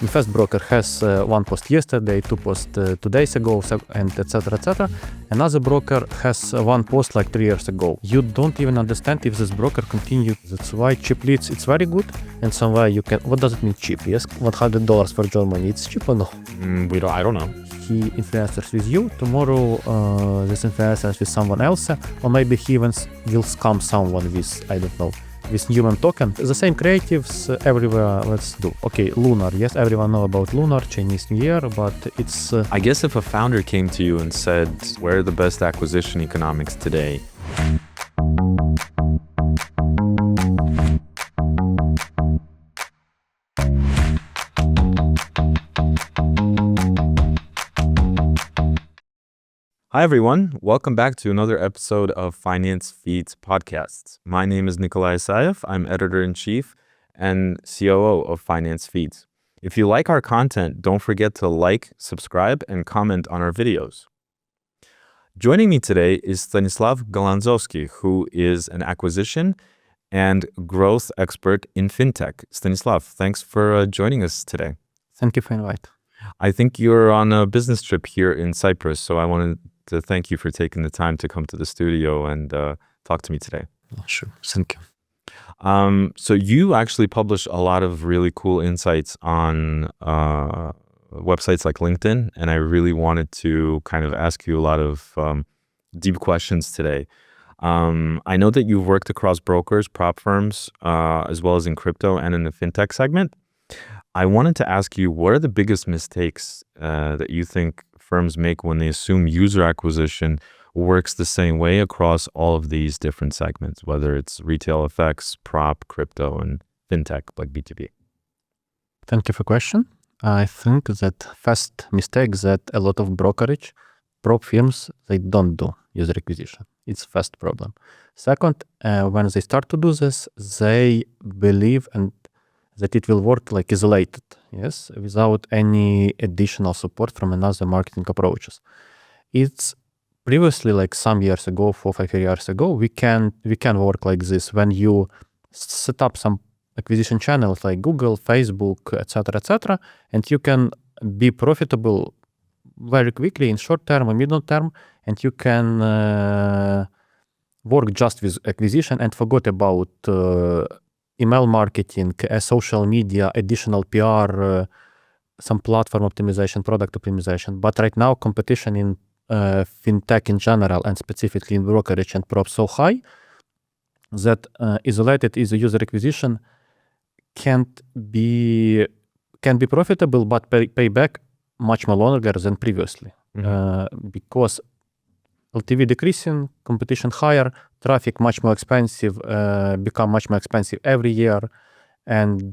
first broker has one post yesterday, two posts 2 days ago, and etc. etc. Another broker has one post like 3 years ago. You don't even understand if this broker continues. That's why cheap leads, it's very good, and somewhere you can. What does it mean cheap? Yes, $100 for Germany. It's cheap or no? I don't know. He influencers with you. Tomorrow, this influencers with someone else, or maybe he even will scam someone with, I don't know, with human token. The same creatives everywhere. Let's do. Okay, Lunar. Yes, everyone know about Lunar, Chinese New Year, but it's... I guess if a founder came to you and said, where are the best acquisition economics today? Hi everyone, welcome back to another episode of FinanceFeeds Podcast. My name is Nikolai Isayev. I'm editor-in-chief and COO of FinanceFeeds. If you like our content, don't forget to like, subscribe, and comment on our videos. Joining me today is Stanislav Galandzovskyi, who is an acquisition and growth expert in fintech. Stanislav, thanks for joining us today. Thank you for inviting. I think you're on a business trip here in Cyprus, so I wanted to thank you for taking the time to come to the studio and talk to me today. Sure, thank you. So you actually publish a lot of really cool insights on websites like LinkedIn, and I really wanted to kind of ask you a lot of deep questions today. I know that you've worked across brokers, prop firms, as well as in crypto and in the fintech segment. I wanted to ask you, what are the biggest mistakes that you think firms make when they assume user acquisition works the same way across all of these different segments, whether it's retail FX, prop, crypto, and fintech like B2B? Thank you for the question. I think that first mistake that a lot of brokerage, prop firms, they don't do user acquisition. It's first problem. Second, when they start to do this, they believe that it will work like isolated, yes, without any additional support from another marketing approaches. It's previously, like some years ago, 4 or 5 years ago, we can work like this. When you set up some acquisition channels like Google, Facebook, etc., and you can be profitable very quickly in short term or middle term, and you can work just with acquisition and forget about email marketing, social media, additional PR, some platform optimization, product optimization. But right now, competition in fintech in general, and specifically in brokerage and prop, so high that isolated user acquisition can be profitable, but pay back much more longer than previously, because LTV decreasing, competition higher, traffic much more expensive, become much more expensive every year, and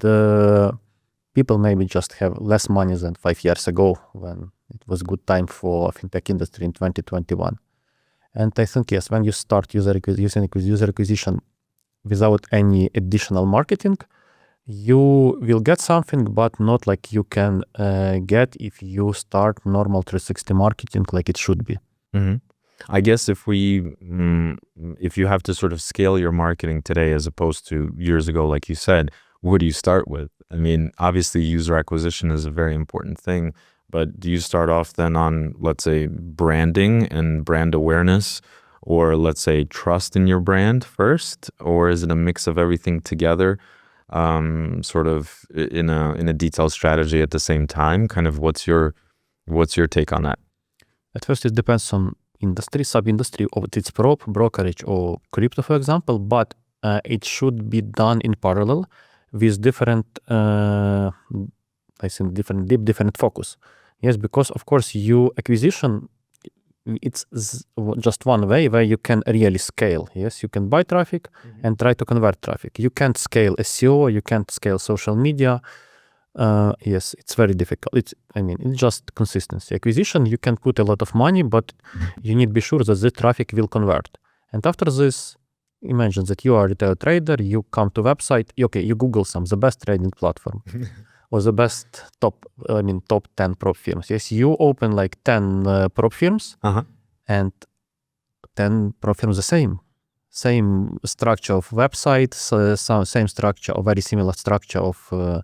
people maybe just have less money than 5 years ago when it was good time for fintech industry in 2021. And I think, yes, when you start user acquisition without any additional marketing, you will get something, but not like you can get if you start normal 360 marketing like it should be. Mm-hmm. I guess if you have to sort of scale your marketing today as opposed to years ago, like you said, what do you start with? I mean, obviously user acquisition is a very important thing, but do you start off then on, let's say, branding and brand awareness, or let's say trust in your brand first, or is it a mix of everything together, sort of in a detailed strategy at the same time? Kind of what's your take on that? At first, it depends on industry, sub-industry, of its prop, brokerage, or crypto, for example, but it should be done in parallel with different focus. Yes, because of course, acquisition, it's just one way where you can really scale. Yes, you can buy traffic and try to convert traffic. You can't scale SEO, you can't scale social media. Yes, it's very difficult. It's just consistency. Acquisition, you can put a lot of money, but you need to be sure that the traffic will convert. And after this, imagine that you are a retail trader, you come to website, you Google the best trading platform or the best top 10 prop firms. Yes, you open like 10 prop firms and 10 prop firms the same structure of websites, same structure or very similar structure of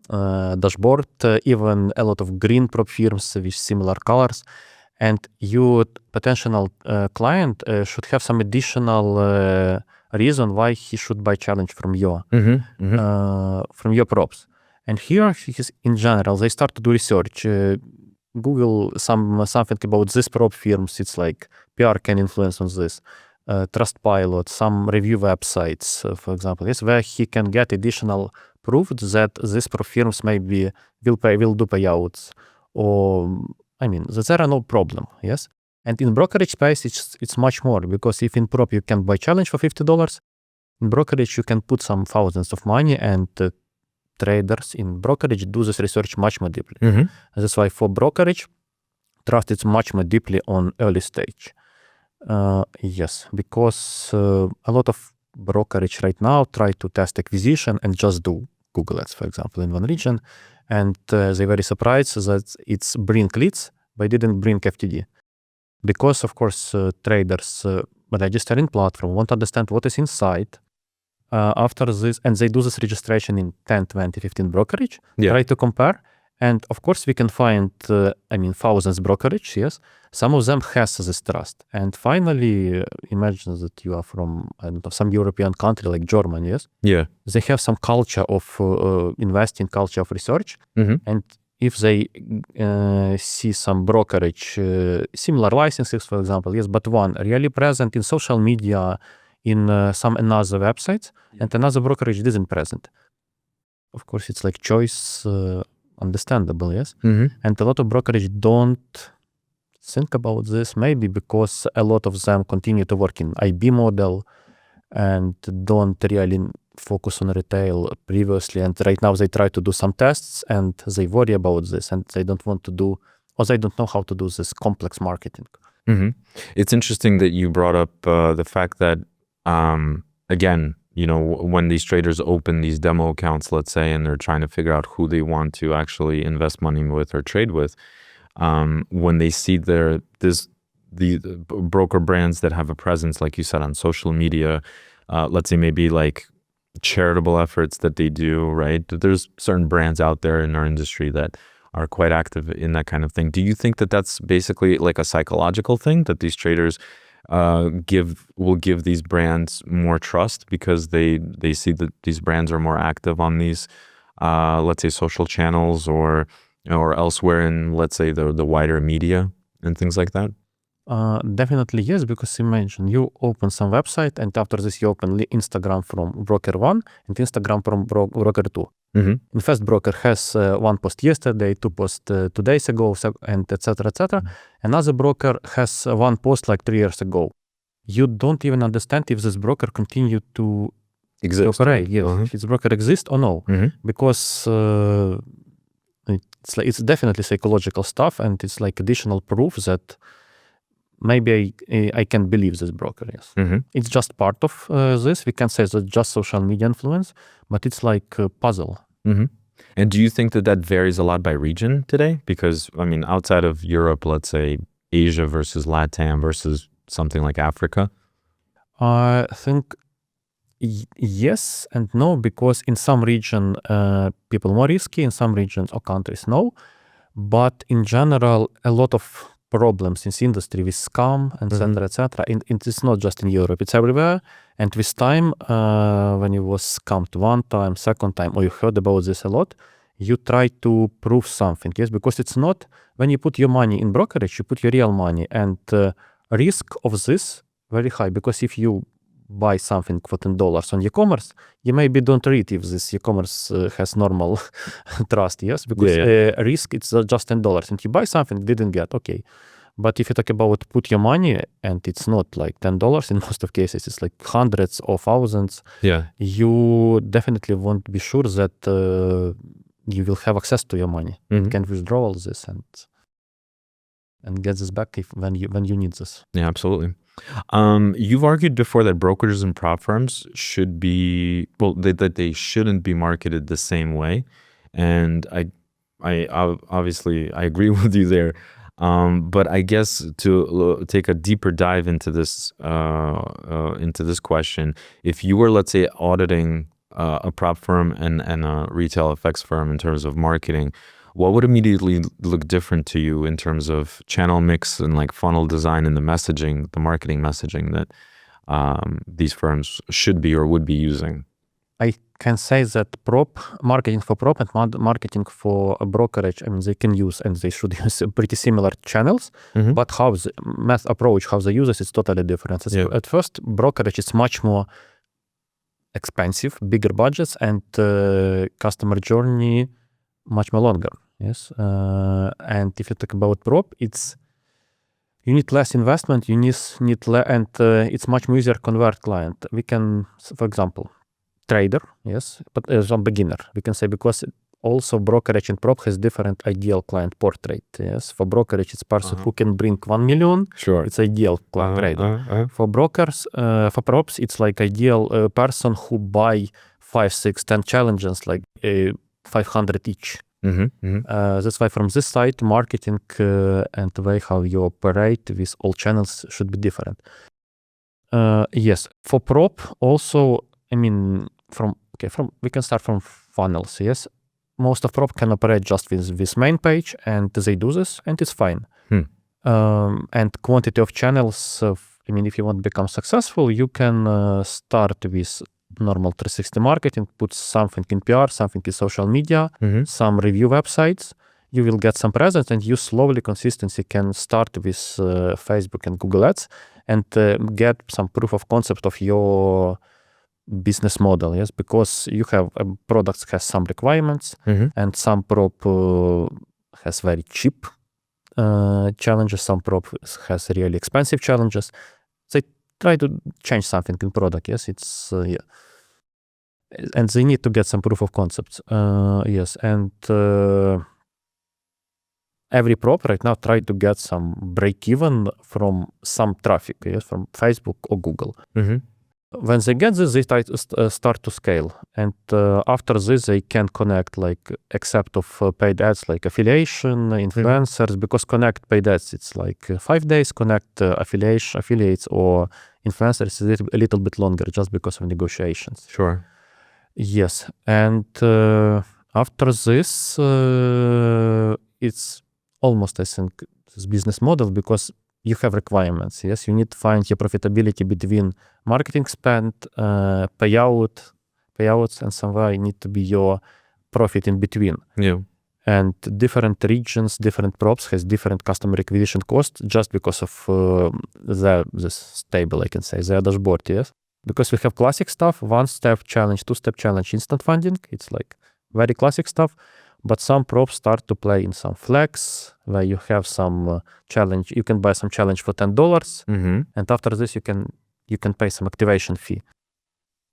dashboard, even a lot of green prop firms with similar colors. And your potential client should have some additional reason why he should buy challenge from your props. And here, in general, they start to do research. Google something about this prop firms. It's like PR can influence on this. Trustpilot, some review websites, for example, yes, where he can get additional proof that these prop firms maybe will do payouts, or that there are no problem, yes. And in brokerage space, it's much more, because if in prop you can buy challenge for $50, in brokerage you can put some thousands of money, and traders in brokerage do this research much more deeply. That's why for brokerage, trust is much more deeply on early stage. Yes, because a lot of brokerage right now try to test acquisition and just do Google Ads, for example, in one region, and they're very surprised that it's bring leads, but didn't bring FTD. Because, of course, traders register in platform, want to understand what is inside. After this, and they do this registration in 10, 20, 15 brokerage, try to compare. And of course, we can find, thousands brokerage, yes. Some of them has this trust. And finally, imagine that you are from, some European country like Germany, yes? Yeah. They have some culture of investing, culture of research. And if they see some brokerage, similar licenses, for example, yes, but one really present in social media, in some another websites, and another brokerage isn't present. Of course, it's like choice, understandable, yes? And a lot of brokerage don't think about this, maybe because a lot of them continue to work in IB model and don't really focus on retail previously. And right now they try to do some tests and they worry about this, and they don't want to do, or they don't know how to do this complex marketing. It's interesting that you brought up the fact that, again, when these traders open these demo accounts, let's say, and they're trying to figure out who they want to actually invest money with or trade with, when they see the broker brands that have a presence, like you said, on social media, let's say maybe like charitable efforts that they do, right? There's certain brands out there in our industry that are quite active in that kind of thing. Do you think that that's basically like a psychological thing, that these traders will give these brands more trust because they see that these brands are more active on these, let's say, social channels or elsewhere in, let's say, the wider media and things like that? Definitely yes, because imagine you open some website, and after this you open Instagram from broker 1 and Instagram from broker 2. And first broker has one post yesterday, 2 posts 2 days ago, and etc. Another broker has one post like 3 years ago. You don't even understand if this broker continue to exist, operate. Yes, if this broker exists or no, because it's definitely psychological stuff, and it's like additional proof that maybe I can believe this broker, yes. It's just part of this. We can say that just social media influence, but it's like a puzzle. And do you think that varies a lot by region today? Because, outside of Europe, let's say Asia versus LATAM versus something like Africa? I think yes and no, because in some region, people more risky, in some regions or countries, no. But in general, a lot of problems in this industry with scam, etc. And it's not just in Europe, it's everywhere. And with time, when you was scammed one time, second time, or you heard about this a lot, you try to prove something, yes? Because it's not, when you put your money in brokerage, you put your real money, and risk of this very high, because if you buy something for $10 on e-commerce, you maybe don't read if this e-commerce has normal trust, yes? Because risk, it's just $10, and you buy something, didn't get, okay. But if you talk about put your money, and it's not like $10, in most of cases, it's like hundreds or thousands, you definitely won't be sure that you will have access to your money. You can withdraw all this and get this back when you need this. Yeah, absolutely. You've argued before that brokers and prop firms should be, that they shouldn't be marketed the same way. And I obviously I agree with you there. But I guess to take a deeper dive into this question, if you were, let's say, auditing a prop firm and a retail effects firm in terms of marketing, what would immediately look different to you in terms of channel mix and like funnel design and the messaging, the marketing messaging that these firms should be or would be using? I can say that marketing for prop and marketing for a brokerage, I mean, they can use and they should use pretty similar channels, but how the math approach, how they use it is totally different. At first, brokerage is much more expensive, bigger budgets, and customer journey much more longer. Yes, and if you talk about prop, you need less investment. And it's much more easier to convert client. We can, for example, trader, yes, but as a beginner, we can say, because also brokerage and prop has different ideal client portrait. Yes, for brokerage, it's person who can bring 1 million. Sure, it's ideal client trader. For brokers, for props, it's like ideal person who buy 5, 6, 10 challenges, like 500 each. That's why from this side, marketing and the way how you operate with all channels should be different. Yes, for prop also, I mean, we can start from funnels. Yes, most of prop can operate just with this main page, and they do this, and it's fine. And quantity of channels. I mean, if you want to become successful, you can start with normal 360 marketing, put something in PR, something in social media, some review websites. You will get some presence, and you slowly, consistency can start with Facebook and Google Ads and get some proof of concept of your business model. Yes, because you have products has some requirements, and some prop has very cheap challenges. Some prop has really expensive challenges. They try to change something in product. Yes, it's and they need to get some proof of concepts. Yes, and every prop right now try to get some break even from some traffic. Yes, from Facebook or Google. When they get this, they start to scale, and after this they can connect, like, except of paid ads like affiliation, influencers, because connect paid ads, it's like 5 days, connect affiliates or influencers is a little bit longer, just because of negotiations. Sure. Yes, and after this, it's almost, I think, this business model, because you have requirements. Yes, you need to find your profitability between marketing spend, payouts, and somewhere need to be your profit in between. Yeah. And different regions, different props has different customer acquisition costs, just because of this table, I can say, their dashboard. Yes, because we have classic stuff: 1-step challenge, 2-step challenge, instant funding. It's like very classic stuff. But some props start to play in some flex, where you have some challenge. You can buy some challenge for $10, and after this you can pay some activation fee.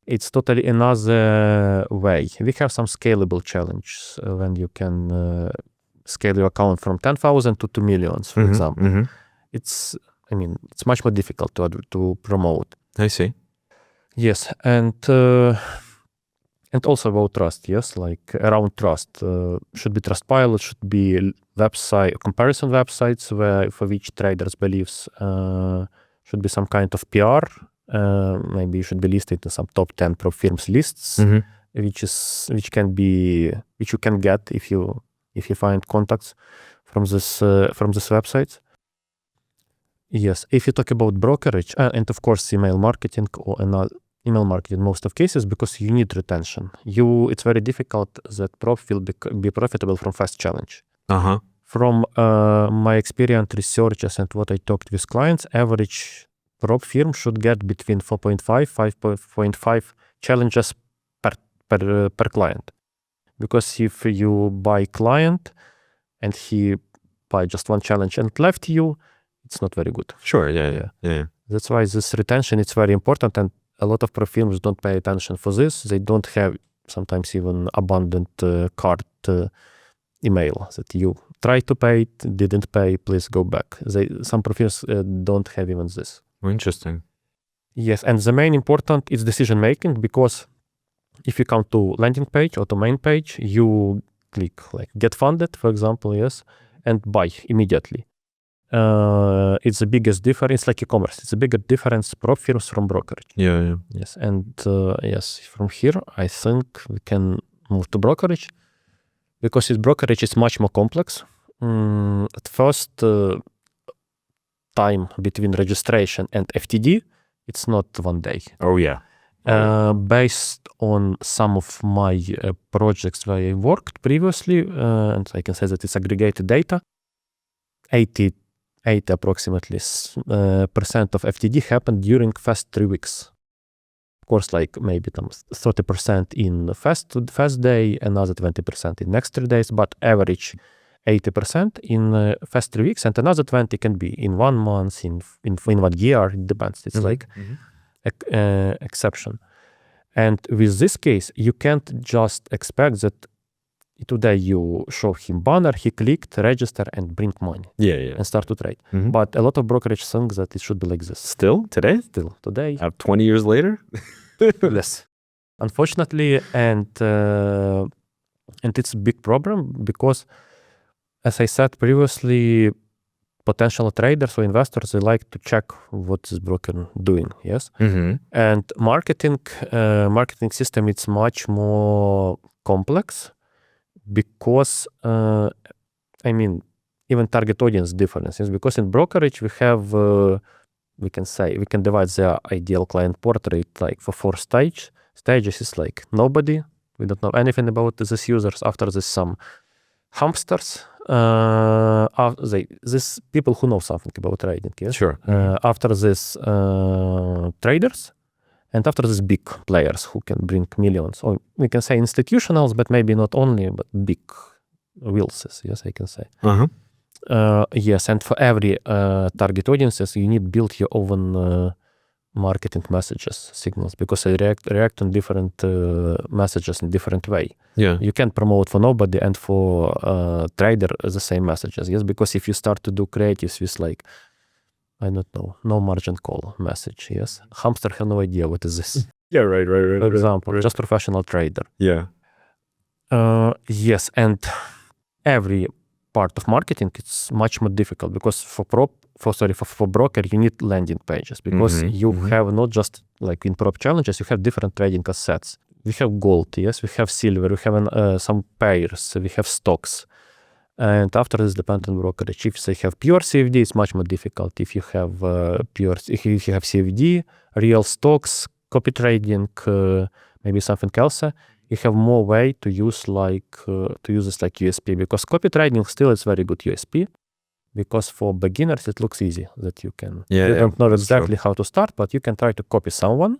It's totally another way. We have some scalable challenges when you can scale your account from 10,000 to 2 million, for example. It's much more difficult to promote. I see. Yes, and also about trust, yes, like around trust. Should be Trustpilot, should be comparison websites for which traders believes, should be some kind of PR. Maybe you should be listed in some top 10 prop firms lists, which you can get if you find contacts from this website. Yes, if you talk about brokerage and of course email marketing or another. Email marketing in most of cases, because you need retention. It's very difficult that prop will be profitable from fast challenge. From my experience, researches, and what I talked with clients, average prop firm should get between 4.5 challenges per client. Because if you buy client and he buy just one challenge and left you, it's not very good. Sure, yeah. That's why this retention is very important, and a lot of prop firms don't pay attention for this. They don't have sometimes even abundant cart email that you try to pay it, didn't pay, please go back. Some prop firms don't have even this. Interesting. Yes, and the main important is decision making, because if you come to landing page or to main page, you click like get funded, for example, yes, and buy immediately. it's the biggest difference. It's like e-commerce. It's the biggest difference prop firms from brokerage. Yeah. Yes, and yes, from here I think we can move to brokerage, because with brokerage it's much more complex. At first, time between registration and FTD, it's not 1 day. Oh yeah. Based on some of my projects where I worked previously, and I can say that it's aggregated data, 80 approximately percent of FTD happened during first 3 weeks. Of course, like maybe 30% in the first day, another 20% in next 3 days, but average 80% in first 3 weeks, and another 20 can be in 1 month, in 1 year. It depends. It's like exception. And with this case, you can't just expect that today you show him banner, he clicked, register, and bring money. Yeah. And start to trade. But a lot of brokerage think that it should be like this. Still today? Still today. 20 years later? Yes. Unfortunately, and it's a big problem because, as I said previously, potential traders or investors, they like to check what is broker doing. Yes. And marketing system, it's much more complex because even target audience differences, because in brokerage we have we can divide the ideal client portrait like for 4 stages. Is like nobody, we don't know anything about these users. After this, some hamsters, these people who know something about trading. Yes? Sure. After this, traders, and after this, big players who can bring millions, or we can say institutionals, but maybe not only, but big wheels. Yes, I can say. Yes, and for every target audiences, you need build your own marketing messages, signals, because they react on different messages in different way. Yeah. You can't promote for nobody and for trader the same messages. Yes, because if you start to do creatives with like, I don't know, no margin call message. Yes, hamster have no idea what is this. Yeah, right. For example, just professional trader. Yeah. Yes, and every part of marketing, it's much more difficult because for broker you need landing pages, because you have not just like in prop challenges, you have different trading assets. We have gold, yes, we have silver, we have some pairs, we have stocks, and after this depends on brokerage. If they have pure CFD, it's much more difficult. If you have if you have CFD, real stocks, copy trading, maybe something else, you have more way to use this like USP, because copy trading still is very good USP, because for beginners it looks easy that you can you don't know exactly how to start, but you can try to copy someone,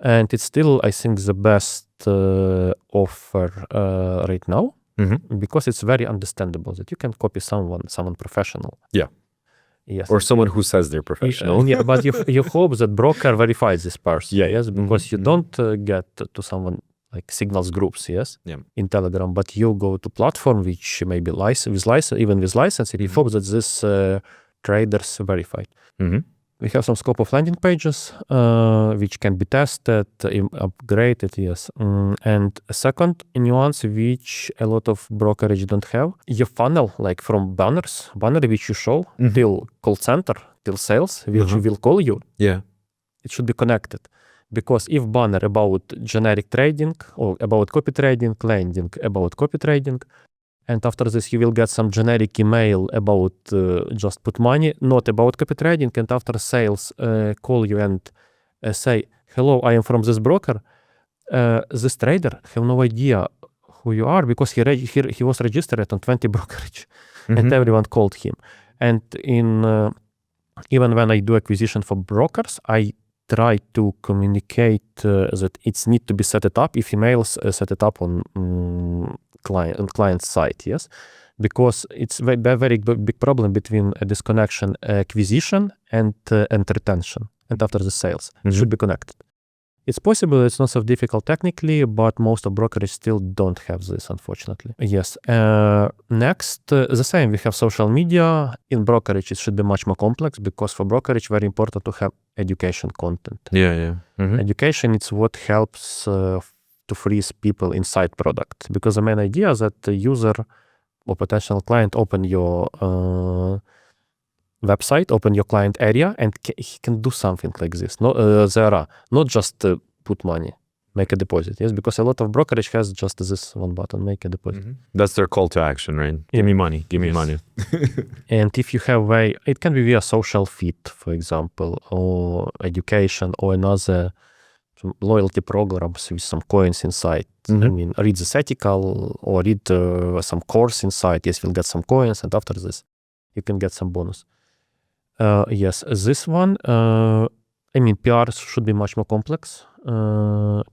and it's still, I think, the best offer right now, because it's very understandable that you can copy someone professional. Yeah. Yes. Or someone who says they're professional. Yeah, but you hope that broker verifies this person. Yeah. Because you don't get to someone like signals groups, yes, in Telegram, but you go to platform which maybe with license, you hope that this traders verified. We have some scope of landing pages which can be tested, upgraded, yes. And a second nuance which a lot of brokerage don't have, your funnel, like from banner which you show till call center, till sales, which will call you. Yeah, it should be connected. Because if banner about generic trading or about copy trading, landing about copy trading, and after this you will get some generic email about just put money, not about copy trading, and after sales call you and say, hello, I am from this broker. This trader have no idea who you are, because he was registered on 20 brokerage and everyone called him. And even when I do acquisition for brokers, I try to communicate that it's need to be set it up if emails set it up on client side, yes, because it's very big problem between a disconnection acquisition and retention, and after the sales it should be connected. It's possible, it's not so difficult technically, but most of brokerage still don't have this, unfortunately. Yes. Next, the same, we have social media. In brokerage, it should be much more complex, because for brokerage, very important to have education content. Yeah. Education, it's what helps to freeze people inside product, because the main idea is that the user or potential client open your website, open your client area, and he can do something like this. No, there are not just put money, make a deposit. Yes, because a lot of brokerage has just this one button, make a deposit. That's their call to action, right? Give me money, give me money. And if you have it can be via social feed, for example, or education, or another loyalty programs with some coins inside. I mean, read this article or read some course inside. Yes, you'll get some coins, and after this, you can get some bonus. Yes, this one, I mean, PR should be much more complex. Also,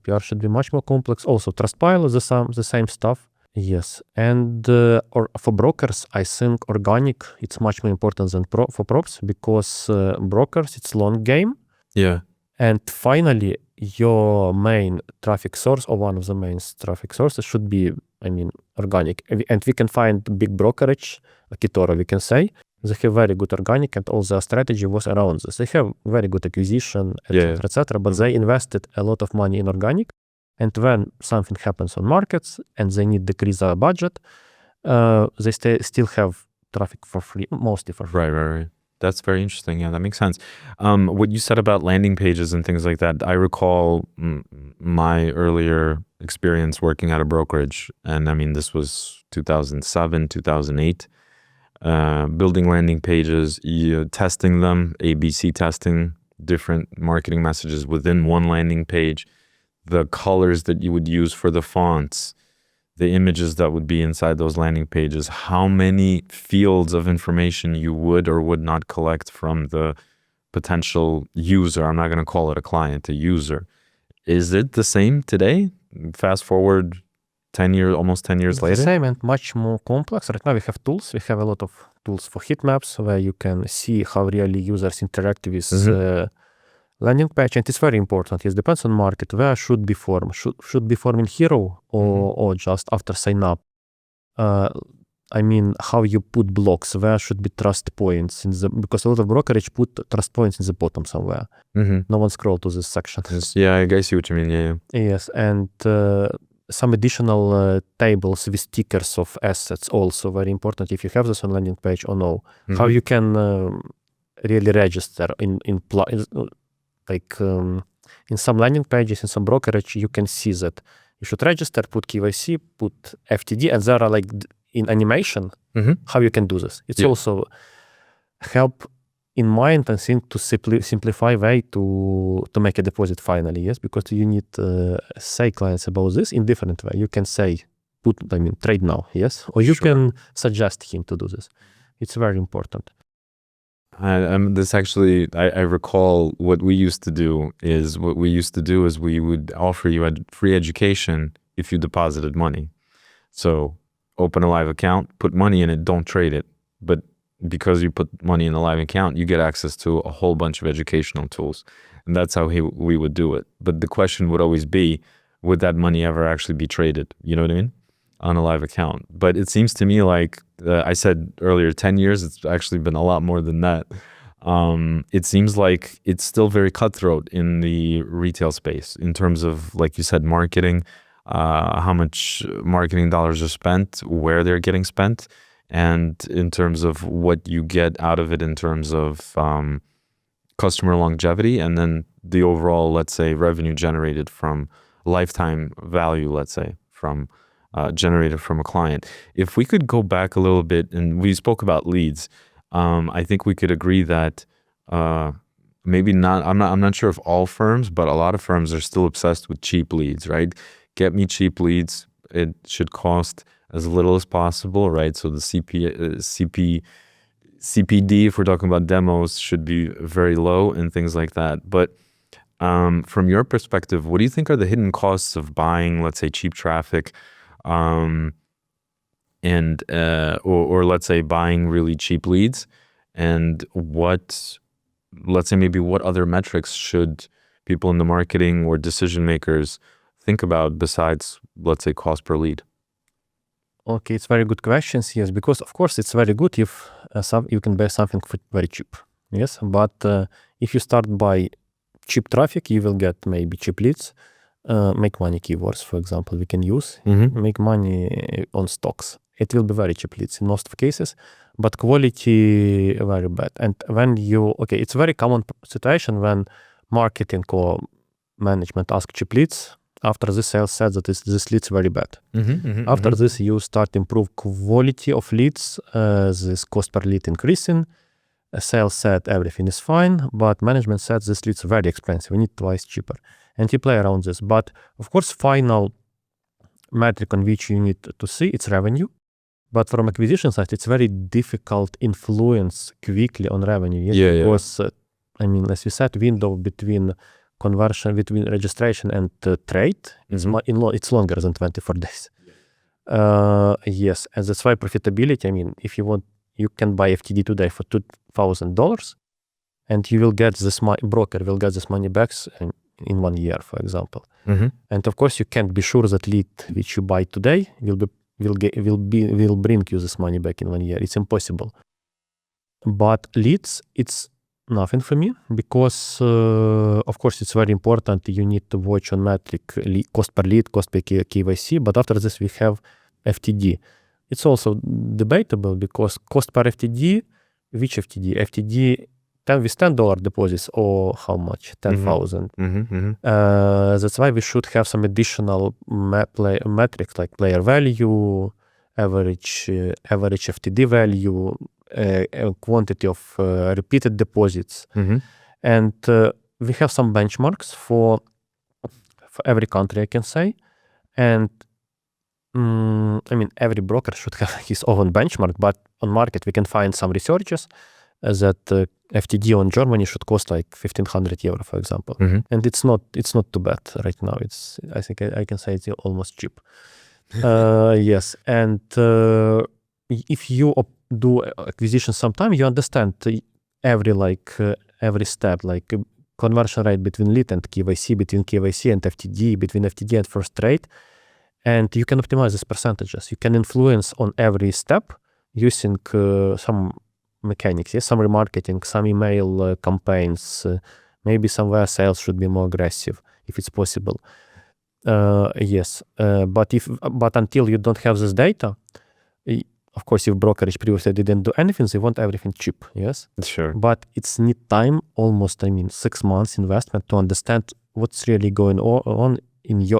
Trustpilot, the same stuff. Yes, and or for brokers, I think organic, it's much more important than for props, because brokers, it's long game. Yeah. And finally, your main traffic source, or one of the main traffic sources, should be, I mean, organic. And we can find big brokerage, like eToro, we can say. They have very good organic, and all their strategy was around this. They have very good acquisition, etc., but they invested a lot of money in organic. And when something happens on markets and they need to decrease their budget, they still have traffic for free, mostly for free. Right. That's very interesting. Yeah, that makes sense. What you said about landing pages and things like that, I recall my earlier experience working at a brokerage. And I mean, this was 2007, 2008. Building landing pages, testing them, ABC testing, different marketing messages within one landing page, the colors that you would use for the fonts, the images that would be inside those landing pages, how many fields of information you would or would not collect from the potential user. I'm not going to call it a client, a user. Is it the same today? Fast forward 10 years, almost 10 years later? The same and much more complex. Right now we have tools. We have a lot of tools for heat maps where you can see how really users interact with landing page, and it's very important. It depends on market. Where should be form? Should be form in hero or just after sign up? I mean, how you put blocks? Where should be trust points because a lot of brokerage put trust points in the bottom somewhere. No one scroll to this section. Yeah, I see what you mean. Yeah. Yes, and some additional tables with stickers of assets also very important if you have this on landing page or no. How you can really register in some landing pages, in some brokerage, you can see that you should register, put KYC, put FTD, and there are like in animation how you can do this. It's also help in mind and think to simplify way to make a deposit finally. Yes, because you need say clients about this in different way. You can say trade now. Yes, or you can suggest him to do this. It's very important. This actually, I recall what we used to do is we would offer you a free education if you deposited money. So open a live account, put money in it, don't trade it. But because you put money in a live account, you get access to a whole bunch of educational tools. And that's how we would do it. But the question would always be, would that money ever actually be traded? You know what I mean? On a live account. But it seems to me like I said earlier, 10 years, it's actually been a lot more than that. It seems like it's still very cutthroat in the retail space in terms of, like you said, marketing, how much marketing dollars are spent, where they're getting spent, and in terms of what you get out of it in terms of customer longevity, and then the overall, let's say, revenue generated from lifetime value, let's say, from generated from a client. If we could go back a little bit, and we spoke about leads, I think we could agree that maybe not. I'm not sure if all firms, but a lot of firms are still obsessed with cheap leads, right? Get me cheap leads. It should cost as little as possible, right? So the CPD, if we're talking about demos, should be very low and things like that. But from your perspective, what do you think are the hidden costs of buying, let's say, cheap traffic? Or let's say buying really cheap leads, and what other metrics should people in the marketing or decision makers think about besides, let's say, cost per lead? Okay, it's very good questions. Yes, because of course it's very good if you can buy something for very cheap. Yes, but if you start by cheap traffic, you will get maybe cheap leads. Make money keywords, for example, we can use. Make money on stocks. it will be very cheap leads in most of cases, but quality very bad. And when it's a very common situation when marketing or management ask cheap leads. After this, sales said that this leads very bad. After this, you start improve quality of leads, this cost per lead increasing. Sales said everything is fine, but management said this leads very expensive. We need twice cheaper. And you play around this. But of course, final metric on which you need to see, it's revenue. But from acquisition side, it's very difficult influence quickly on revenue. Because, as we said, window between conversion, between registration and trade, it's longer than 24 days. Yes, and that's why profitability, if you want, you can buy FTD today for $2,000 and you will get this broker will get this money back in 1 year, for example. And of course, you can't be sure that lead which you buy today will bring you this money back in 1 year. It's impossible. But leads, it's nothing for me because, of course, it's very important. You need to watch on metric cost per lead, cost per KYC. But after this, we have FTD. It's also debatable because cost per FTD, which FTD? FTD with $10 deposits or how much? 10,000. That's why we should have some additional metrics like player value, average FTD value, quantity of repeated deposits. And we have some benchmarks for every country, I can say. And every broker should have his own benchmark, but on market we can find some researchers that FTD on Germany should cost like 1,500 euro, for example. And it's not too bad right now. I think I can say it's almost cheap. Yes, and if you do acquisition sometime, you understand every step, like conversion rate between lead and KYC, between KYC and FTD, between FTD and first trade. And you can optimize these percentages. You can influence on every step using some mechanics, some remarketing, some email campaigns. Maybe somewhere sales should be more aggressive if it's possible. Yes, but until you don't have this data, of course, if brokerage previously didn't do anything, they want everything cheap. Yes, sure. But it's need time, almost 6 months investment to understand what's really going on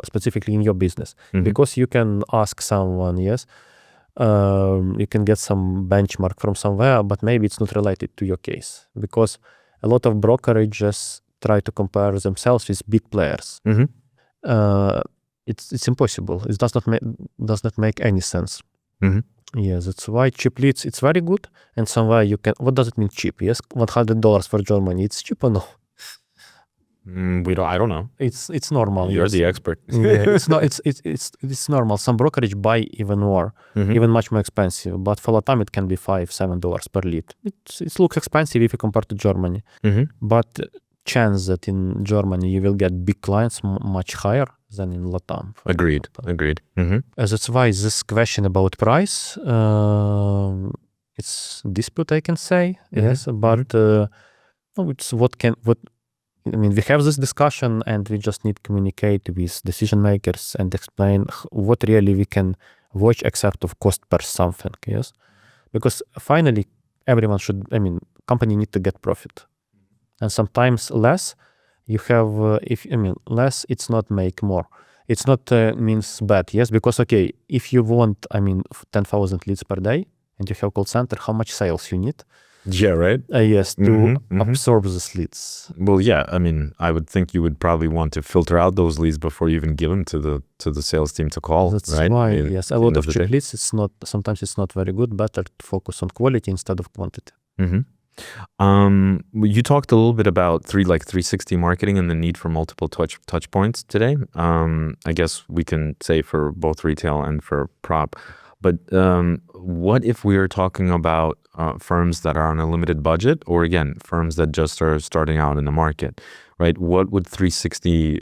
specifically in your business. Because you can ask someone, yes, you can get some benchmark from somewhere, but maybe it's not related to your case. Because a lot of brokerages try to compare themselves with big players. It's impossible. It does not make any sense. Yes, that's why cheap leads, it's very good. And somewhere you can, what does it mean cheap? Yes, $100 for Germany, it's cheap or no? I don't know. It's normal. You're the expert. Yeah, it's normal. Some brokerage buy even more, even much more expensive. But for Latam, it can be $5-7 per lead. It looks expensive if you compare to Germany. But chance that in Germany you will get big clients much higher than in Latam. Agreed. That's why this question about price, it's dispute, I can say. Yes, but it's we have this discussion and we just need to communicate with decision makers and explain what really we can watch except of cost per something. Yes, because finally everyone should. Company need to get profit, and sometimes less. You have less. It's not make more. It's not means bad. Yes, because if you want 10,000 leads per day and you have call center, how much sales you need? Yeah, right. Yes, to absorb these leads. Well, yeah. I would think you would probably want to filter out those leads before you even give them to the sales team to call. That's right? why, yes, a lot of cheap leads. Sometimes it's not very good. Better to focus on quality instead of quantity. You talked a little bit about 360 marketing and the need for multiple touch points today. I guess we can say for both retail and for prop. But what if we are talking about firms that are on a limited budget, or again, firms that just are starting out in the market, right? What would a 360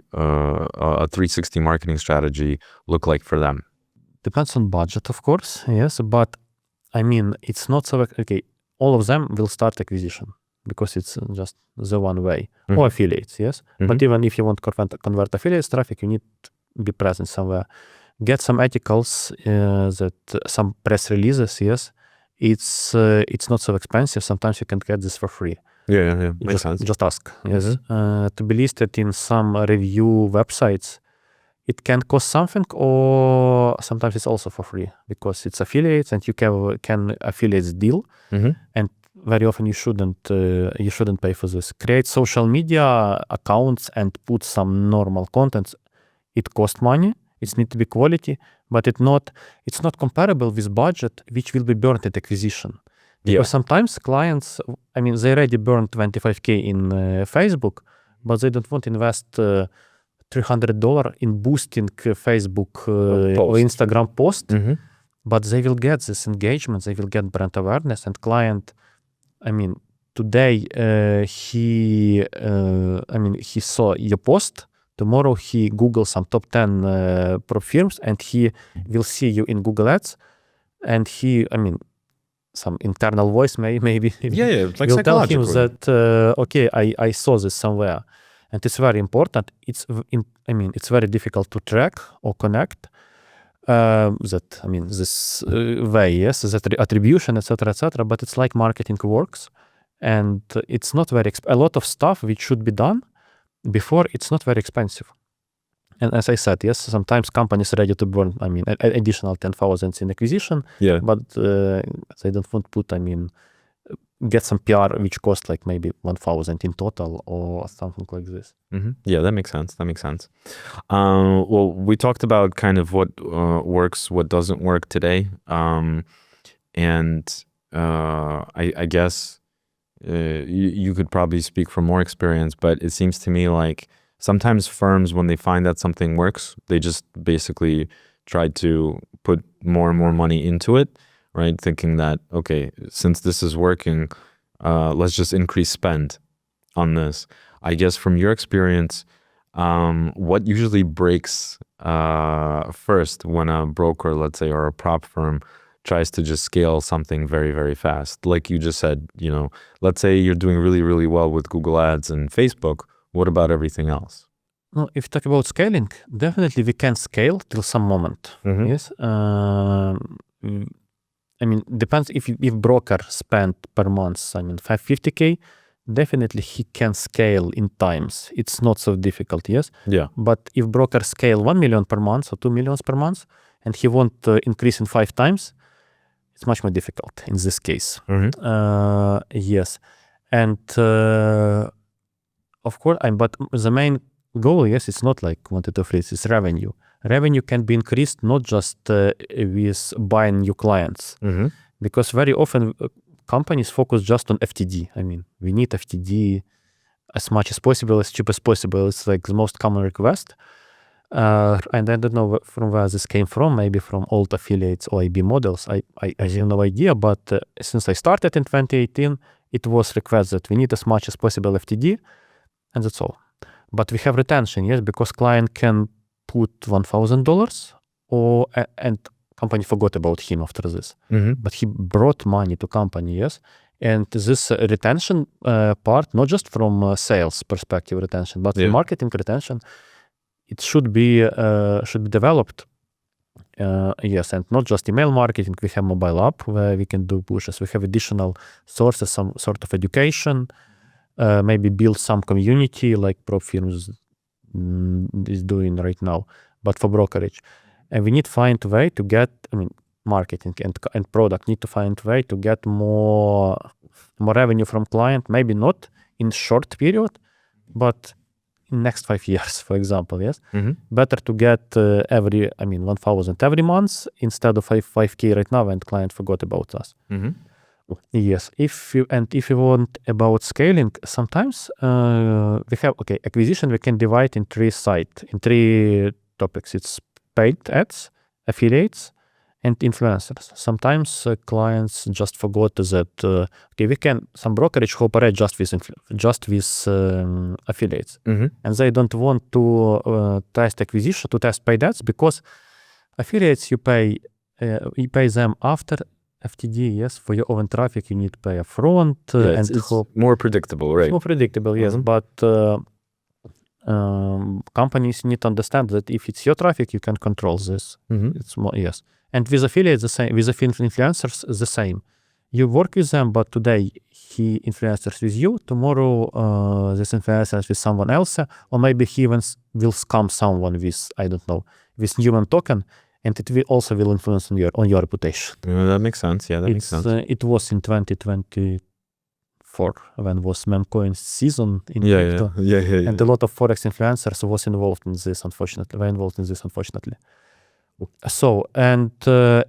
marketing strategy look like for them? Depends on budget, of course. Yes, but it's not so all of them will start acquisition because it's just the one way, or affiliates. Yes, but even if you want to convert affiliates traffic, you need to be present somewhere. get some articles, some press releases, yes, it's not so expensive. Sometimes you can get this for free. Yeah. Makes sense. Just ask, yes. To be listed in some review websites, it can cost something, or sometimes it's also for free because it's affiliates and you can affiliates deal, and very often you shouldn't pay for this. Create social media accounts and put some normal content. It costs money. It needs to be quality, but it's not comparable with budget which will be burned at acquisition. Because sometimes clients, they already burned $25K in Facebook, but they don't want to invest $300 in boosting Facebook or Instagram post. But they will get this engagement, they will get brand awareness, and client, today he saw your post. Tomorrow he Googles some top 10 prop firms, and he will see you in Google Ads, and he, some internal voice maybe like will tell him that okay, I saw this somewhere, and it's very important. It's very difficult to track or connect this way, yes, that attribution, etc. But it's like marketing works, and it's not very a lot of stuff which should be done before, it's not very expensive. And as I said, yes, sometimes companies are ready to burn, additional 10,000 in acquisition, but they don't want to put, get some PR which costs like maybe 1,000 in total or something like this. Yeah, that makes sense. Well, we talked about kind of what works, what doesn't work today. And I guess you could probably speak from more experience, but it seems to me like sometimes firms, when they find that something works, they just basically try to put more and more money into it, right? Thinking that, okay, since this is working, let's just increase spend on this. I guess from your experience, what usually breaks first when a broker, let's say, or a prop firm tries to just scale something very, very fast? Like you just said, let's say you're doing really, really well with Google Ads and Facebook. What about everything else? Well, if you talk about scaling, definitely we can scale till some moment. Yes. Depends if broker spend per month, $550K, definitely he can scale in times. It's not so difficult, yes? Yeah. But if broker scale 1 million per month or 2 million per month, and he want to increase in 5 times, it's much more difficult in this case. Yes. And of course, but the main goal, yes, it's not like wanted to freeze, it's revenue. Revenue can be increased not just with buying new clients, because very often companies focus just on FTD. We need FTD as much as possible, as cheap as possible. It's like the most common request. And I don't know from where this came from, maybe from old affiliates or AB models. I have no idea, but since I started in 2018, it was request that we need as much as possible FTD, and that's all. But we have retention, yes, because client can put $1,000 and company forgot about him after this. But he brought money to company, yes. And this retention part, not just from sales perspective retention, but from marketing retention, it should be developed. Yes, and not just email marketing. We have mobile app where we can do pushes. We have additional sources, some sort of education, maybe build some community like prop firms is doing right now, but for brokerage. And we need to find a way to get, marketing and product need to find a way to get more revenue from client, maybe not in short period, but in next 5 years, for example, yes? Better to get 1,000 every month instead of 5K right now, and client forgot about us. Yes, if you want about scaling, sometimes we have, acquisition we can divide in 3 topics. It's paid ads, affiliates, and influencers. Sometimes clients just forgot that some brokerage cooperate just with affiliates, and they don't want to test acquisition, to test paid ads, because affiliates you pay them after FTD, yes, for your own traffic you need to pay upfront, and it's more predictable, right? It's more predictable, yes, but companies need to understand that if it's your traffic, you can control this. It's more, yes. And with affiliates, the same. With influencers, the same. You work with them, but today he influencers with you. Tomorrow, this influencers with someone else, or maybe he even will scam someone with, I don't know, with human token, and it will also influence on your reputation. That makes sense. Yeah, that makes sense. It was in 2024 when was memcoin season in crypto. Yeah. And a lot of forex influencers was involved in this. Unfortunately. So, and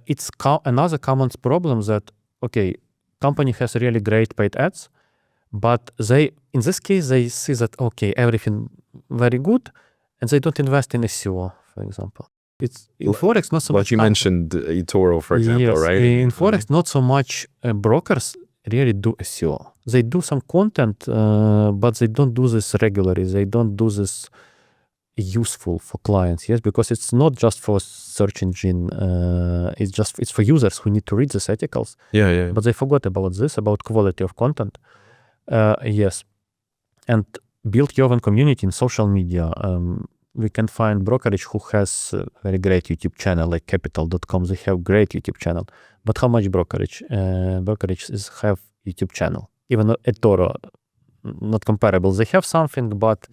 it's another common problem that, okay, company has really great paid ads, but in this case, they see that, okay, everything very good, and they don't invest in SEO, for example. It's in Forex, not so much. Like you mentioned eToro, for example, right? In Forex, not so much brokers really do SEO. They do some content, but they don't do this regularly. They don't do this useful for clients, yes, because it's not just for search engine. It's for users who need to read these articles. Yeah. But they forgot about this, about quality of content. Yes, and build your own community in social media. We can find brokerage who has a very great YouTube channel, like Capital.com. They have great YouTube channel. But how much brokerage? Brokerage have YouTube channel. Even eToro, not comparable. They have something, but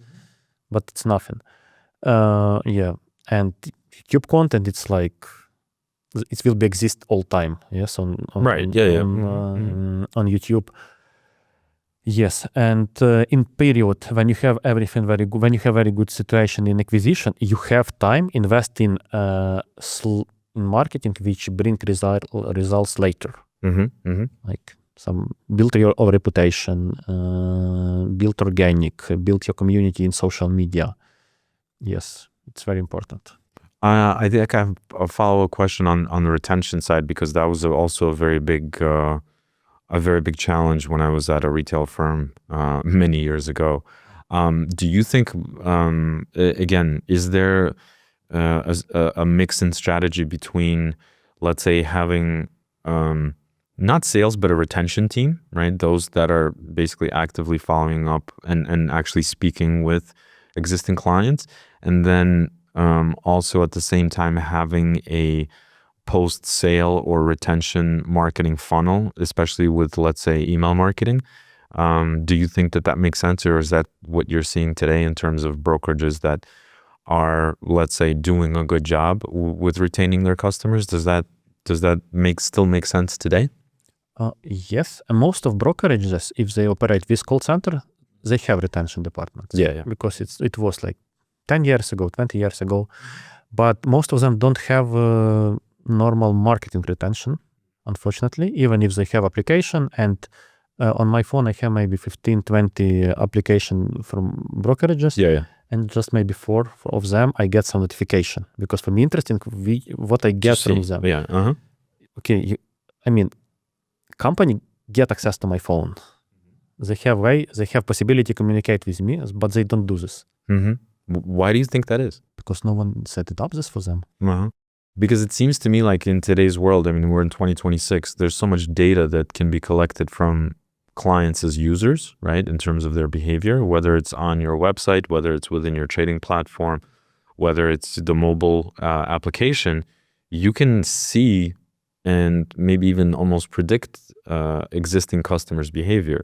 it's nothing. Yeah, and YouTube content, it's like it will be exist all time. Yes, on YouTube. Yes, and in period when you have everything very good, when you have very good situation in acquisition, you have time invest in marketing, which bring results later. Like some build your reputation, build organic, build your community in social media. Yes, it's very important. I think I have a follow-up question on the retention side, because that was also a very big challenge when I was at a retail firm many years ago. Do you think, again, is there a mix in strategy between, let's say, having not sales, but a retention team, right? Those that are basically actively following up and actually speaking with existing clients, and then also at the same time having a post-sale or retention marketing funnel, especially with, let's say, email marketing. Do you think that makes sense, or is that what you're seeing today in terms of brokerages that are, let's say, doing a good job with retaining their customers? Does that still make sense today? Yes, and most of brokerages, if they operate with call center, they have retention departments. Yeah. Because it was like 10 years ago, 20 years ago, but most of them don't have normal marketing retention, unfortunately, even if they have application. And on my phone, I have maybe 15, 20 application from brokerages. Yeah. And just maybe 4 of them, I get some notification, because for me, interesting what I get from them. Yeah. Okay, company get access to my phone. They have possibility to communicate with me, but they don't do this. Why do you think that is? Because no one set it up this for them. Because it seems to me like in today's world, we're in 2026, there's so much data that can be collected from clients as users, right? In terms of their behavior, whether it's on your website, whether it's within your trading platform, whether it's the mobile application, you can see and maybe even almost predict existing customers' behavior.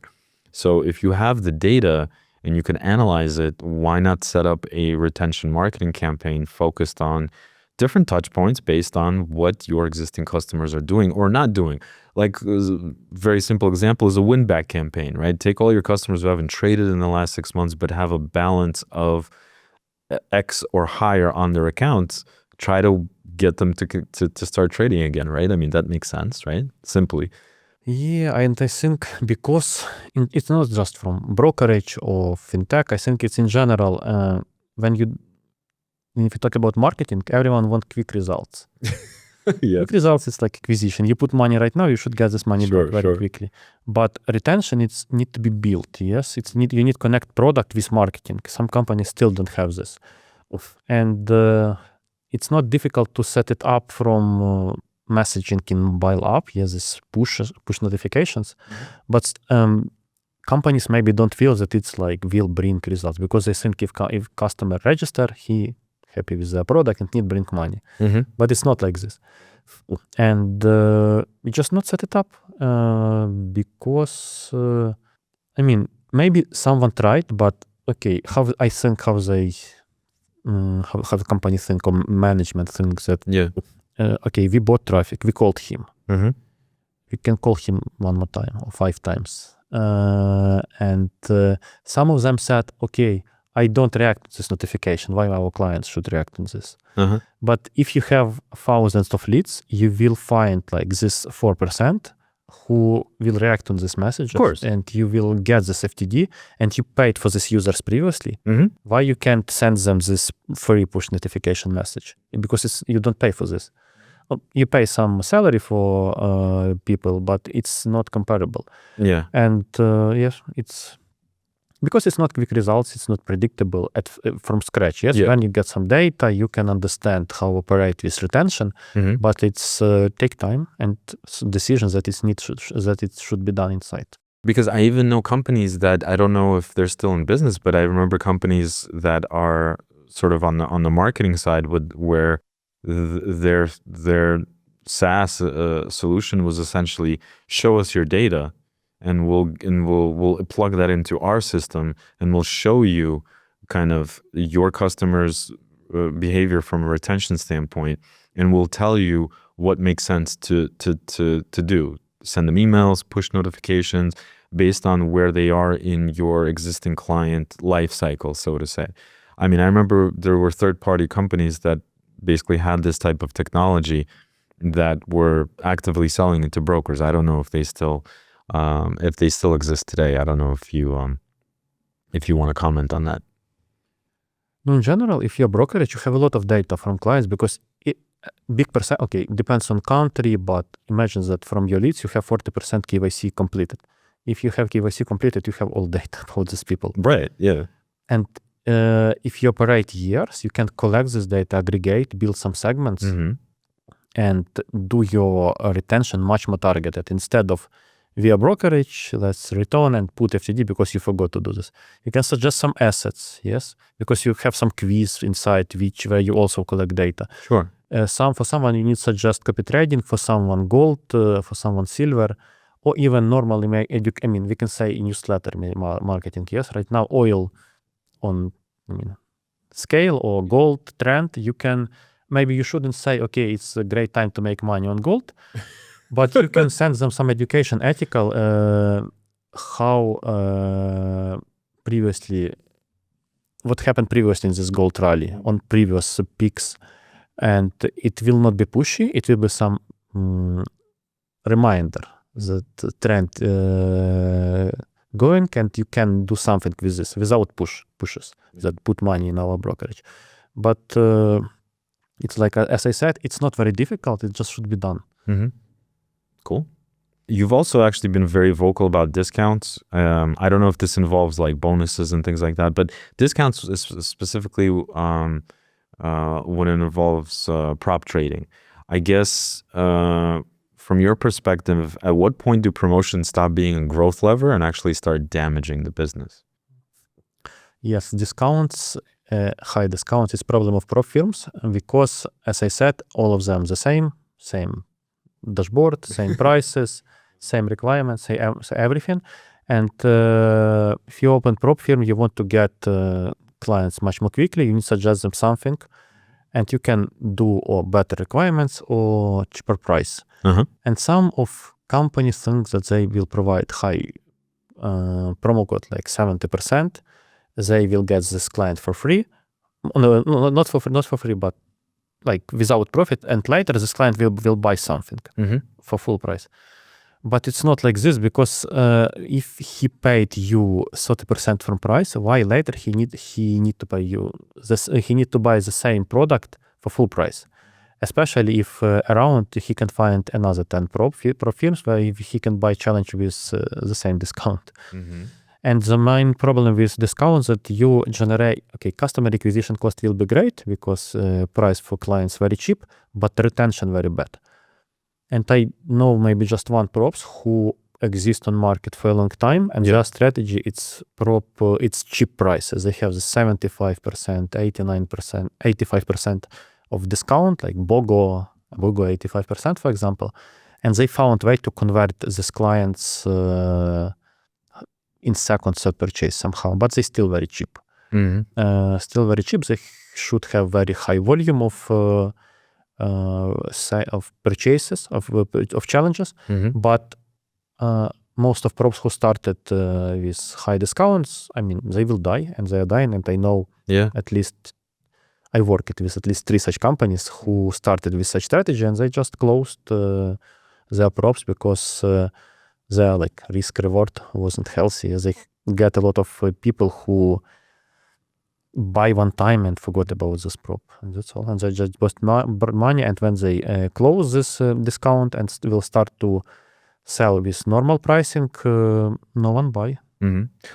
So if you have the data and you can analyze it, why not set up a retention marketing campaign focused on different touch points based on what your existing customers are doing or not doing? Like a very simple example is a win-back campaign, right? Take all your customers who haven't traded in the last 6 months, but have a balance of X or higher on their accounts. Try to get them to start trading again, right? That makes sense, right? Simply. Yeah, and I think because it's not just from brokerage or fintech, I think it's in general, if you talk about marketing, everyone wants quick results. Yeah. Quick results is like acquisition. You put money right now, you should get this money back very quickly. But retention, it's need to be built. Yes, you need to connect product with marketing. Some companies still don't have this, and it's not difficult to set it up from messaging in mobile app. Yes, this push notifications, but companies maybe don't feel that it's like will bring results because they think if customer register, he happy with the product and need bring money. But it's not like this. And we just not set it up because maybe someone tried, but okay, how the company think or management thinks that okay, we bought traffic, we called him. We can call him one more time or 5 times. And some of them said, okay, I don't react to this notification. Why our clients should react on this? But if you have thousands of leads, you will find like this 4% who will react on this message. Of course. And you will get this FTD and you paid for these users previously. Why you can't send them this free push notification message? Because you don't pay for this. You pay some salary for people, but it's not comparable. Yeah. And yes, it's because it's not quick results, it's not predictable from scratch. Yes, when you get some data, you can understand how operate with retention, but it's take time and decisions that it should be done inside. Because I even know companies that I don't know if they're still in business, but I remember companies that are sort of on the marketing side where their SaaS solution was essentially show us your data. And we'll plug that into our system, and we'll show you kind of your customers' behavior from a retention standpoint, and we'll tell you what makes sense to do. Send them emails, push notifications based on where they are in your existing client life cycle, so to say. I mean, I remember there were third-party companies that basically had this type of technology that were actively selling it to brokers. I don't know if they still exist today. I don't know if you want to comment on that. In general, if you're a brokerage, you have a lot of data from clients because big percent, okay, depends on country, but imagine that from your leads, you have 40% KYC completed. If you have KYC completed, you have all data about these people. Right, yeah. And if you operate years, you can collect this data, aggregate, build some segments, and do your retention much more targeted instead of via brokerage, let's return and put FTD because you forgot to do this. You can suggest some assets, yes, because you have some quiz inside where you also collect data. Sure. For someone, you need to suggest copy trading, for someone gold, for someone silver, or even normally, we can say newsletter marketing, yes. Right now, oil on scale or gold trend, maybe you shouldn't say, okay, it's a great time to make money on gold. But you can send them some education article, what happened previously in this gold rally on previous peaks. And it will not be pushy. It will be some reminder that the trend going, and you can do something with this without pushes that put money in our brokerage. But it's like, as I said, it's not very difficult. It just should be done. Cool. You've also actually been very vocal about discounts. I don't know if this involves like bonuses and things like that, but discounts is specifically when it involves prop trading. I guess from your perspective, at what point do promotions stop being a growth lever and actually start damaging the business? Yes, discounts, high discounts is problem of prop firms because, as I said, all of them the same dashboard, same prices, same requirements, same everything. And if you open prop firm, you want to get clients much more quickly. You need to suggest them something, and you can do better requirements or cheaper price. And some of companies think that they will provide high promo code, like 70%. They will get this client for free. No, not for free, but like without profit, and later this client will buy something for full price. But it's not like this because if he paid you 30% from price, why later he need to pay you this? He need to buy the same product for full price, especially if around he can find another 10 prop firms where he can buy challenge with the same discount. And the main problem with discounts that you generate, customer acquisition cost will be great because price for clients very cheap, but retention very bad. And I know maybe just one props who exist on market for a long time, and their strategy, it's cheap prices. They have the 75%, 89%, 85% of discount, like BOGO 85%, for example. And they found way to convert these clients in second, third purchase somehow, but they still very cheap. Still very cheap. They should have very high volume of purchases, of challenges, but most of props who started with high discounts, I mean, they will die, and they are dying, and I know at least, I worked with at least 3 such companies who started with such strategy, and they just closed their props because their like risk reward wasn't healthy. They get a lot of people who buy one time and forgot about this prop, and that's all. And they just bust money, and when they close this discount and will start to sell with normal pricing, no one buy.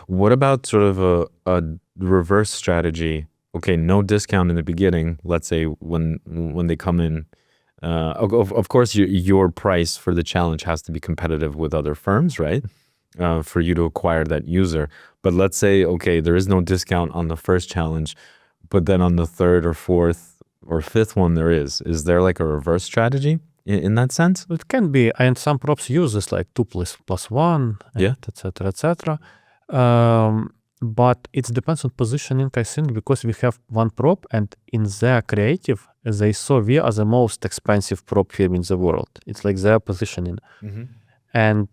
What about sort of a reverse strategy? Okay, no discount in the beginning. Let's say when they come in, of course your price for the challenge has to be competitive with other firms, right? For you to acquire that user. But let's say, okay, there is no discount on the first challenge, but then on the third or fourth or fifth one there is. Is there like a reverse strategy in that sense? It can be, and some props use this like 2 plus 1, etc., etc. But it depends on positioning, I think, because we have one prop, and in their creative, they saw we are the most expensive prop firm in the world. It's like their positioning. And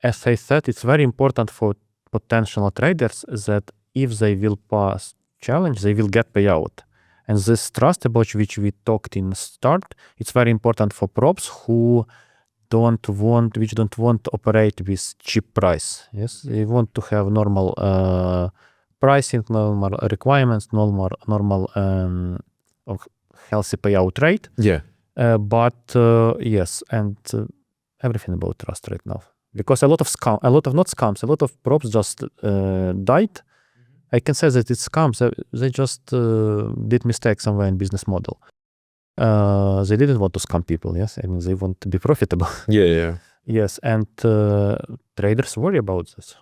as I said, it's very important for potential traders that if they will pass challenge, they will get payout. And this trust about which we talked in start, it's very important for props who don't want to operate with cheap price. Yes, they want to have normal pricing, normal requirements, normal healthy payout rate. But yes, and everything about trust right now, because a lot of props just died. I can say that it's scams. They just did mistake somewhere in business model. They didn't want to scam people. Yes, I mean, they want to be profitable. Yes, and traders worry about this.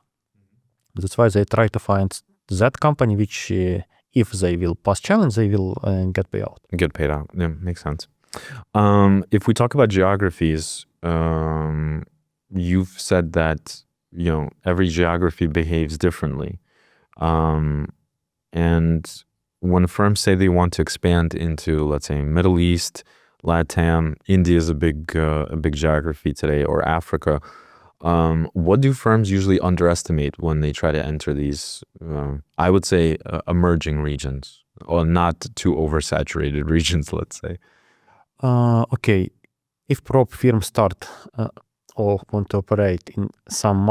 That's why they try to find that company which, if they will pass challenge, they will get paid out. Get paid out. Yeah, makes sense. If we talk about geographies, you've said that every geography behaves differently, and when firms say they want to expand into, let's say, Middle East, LATAM, India is a big geography today, or Africa. What do firms usually underestimate when they try to enter these, I would say, emerging regions, or not too oversaturated regions, let's say? Okay, if prop firms start or want to operate in some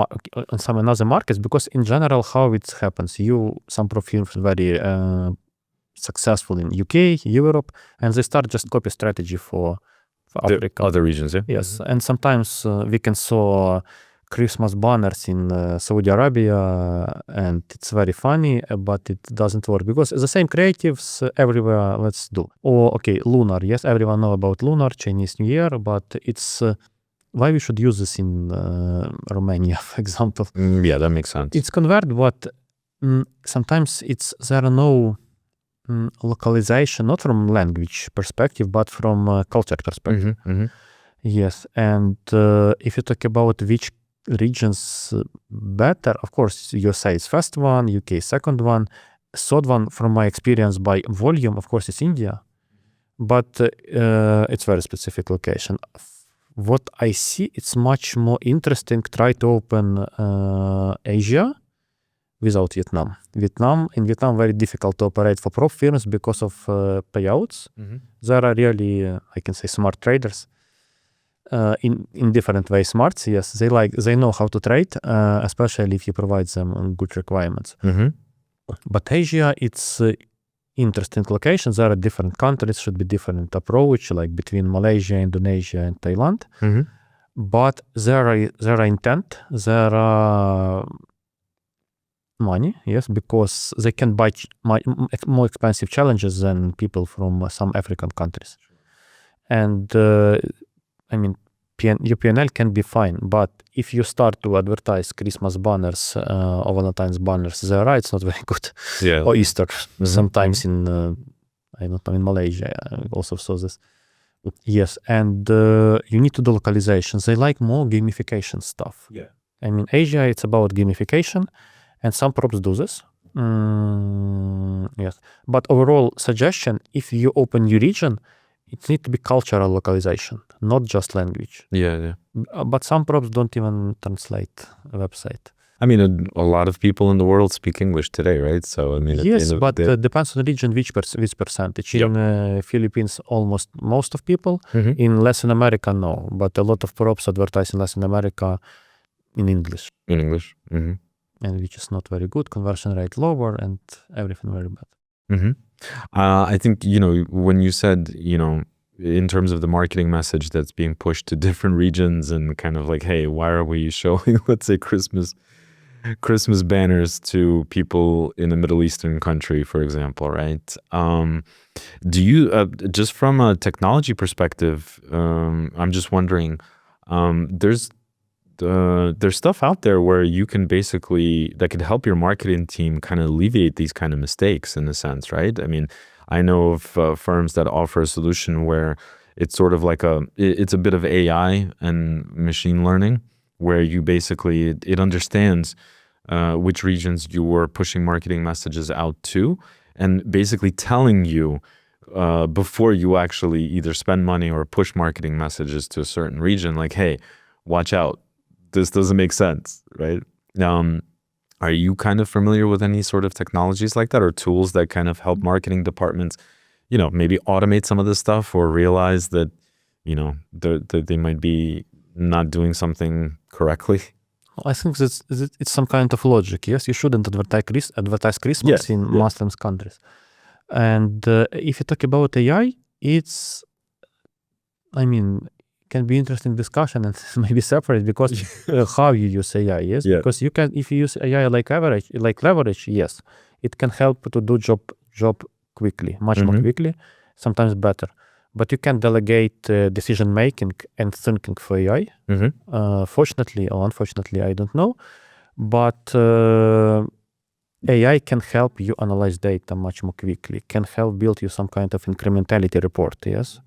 another markets, because in general, how it happens, some prop firms very successful in UK, Europe, and they start just copy strategy for Africa. Other regions, yeah? Yes, and sometimes we can saw Christmas banners in Saudi Arabia, and it's very funny, but it doesn't work, because the same creatives everywhere, let's do. Or, okay, Lunar, yes, everyone know about Lunar, Chinese New Year, but it's... why we should use this in Romania, for example? Yeah, that makes sense. It's converted, but sometimes there are no localization, not from language perspective, but from culture perspective. Yes, and if you talk about which regions better, of course, USA is first one, UK second one, third one, from my experience by volume, of course, it's India, but it's very specific location. What I see, it's much more interesting try to open Asia without Vietnam. In Vietnam, very difficult to operate for prop firms because of payouts. There are really, I can say, smart traders. In different ways, smarts, yes. They know how to trade, especially if you provide them good requirements. But Asia, it's interesting locations. There are different countries, should be different approach, like between Malaysia, Indonesia, and Thailand. But there are intent, there are money, yes, because they can buy more expensive challenges than people from some African countries. And I mean, your P&L can be fine, but if you start to advertise Christmas banners or Valentine's banners there, it's not very good. Yeah. Or Easter. Sometimes in I don't know, in Malaysia I also saw this. Yes, and you need to do localizations. They like more gamification stuff. Yeah. I mean, Asia, it's about gamification, and some props do this. Yes, but overall suggestion: if you open new region, it needs to be cultural localization, not just language. Yeah. But some props don't even translate a website. I mean, a lot of people in the world speak English today, right? So I mean, yes, but depends on the region which percentage. In Philippines, almost most of people. In Latin America, no. But a lot of props advertise in Latin America in English. In English. And which is not very good. Conversion rate lower and everything very bad. I think, when you said, in terms of the marketing message that's being pushed to different regions and kind of like, hey, why are we showing, let's say, Christmas banners to people in a Middle Eastern country, for example, right? Do you, just from a technology perspective, I'm just wondering, there's stuff out there where you can that could help your marketing team kind of alleviate these kind of mistakes in a sense, right? I mean, I know of firms that offer a solution where it's sort of like it's a bit of AI and machine learning, where you basically, it understands which regions you were pushing marketing messages out to, and basically telling you before you actually either spend money or push marketing messages to a certain region, like, hey, watch out, this doesn't make sense, right? Are you kind of familiar with any sort of technologies like that, or tools that kind of help marketing departments, maybe automate some of this stuff, or realize that, they might be not doing something correctly? I think it's some kind of logic. Yes, you shouldn't advertise Christmas in Muslim countries. And if you talk about AI, can be interesting discussion and maybe separate, because how you use AI, yes? Yeah. Because if you use AI like leverage, yes, it can help to do job quickly, much more quickly, sometimes better. But you can delegate decision making and thinking for AI. Fortunately or unfortunately, I don't know. But AI can help you analyze data much more quickly, can help build you some kind of incrementality report, yes?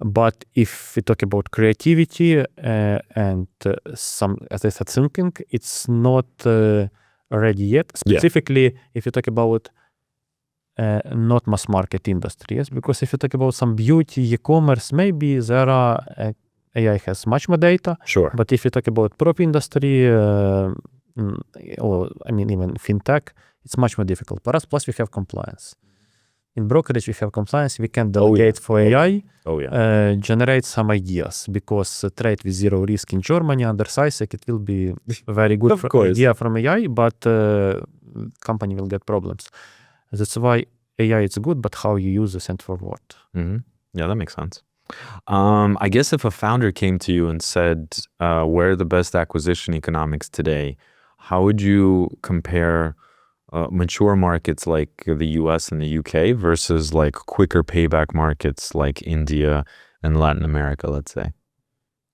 But if we talk about creativity and some, as I said, thinking, it's not ready yet. Specifically, if you talk about not mass market industry, yes? Because if you talk about some beauty, e-commerce, maybe there are AI has much more data. Sure. But if you talk about prop industry, or even fintech, it's much more difficult. For us, plus we have compliance. In brokerage, we have compliance. We can delegate for AI, generate some ideas, because trade with zero risk in Germany under Isayev, it will be a very good idea from AI, but company will get problems. That's why AI is good, but how you use this and for what? Yeah, that makes sense. I guess if a founder came to you and said, where are the best acquisition economics today, how would you compare mature markets like the US and the UK versus like quicker payback markets like India and Latin America, let's say?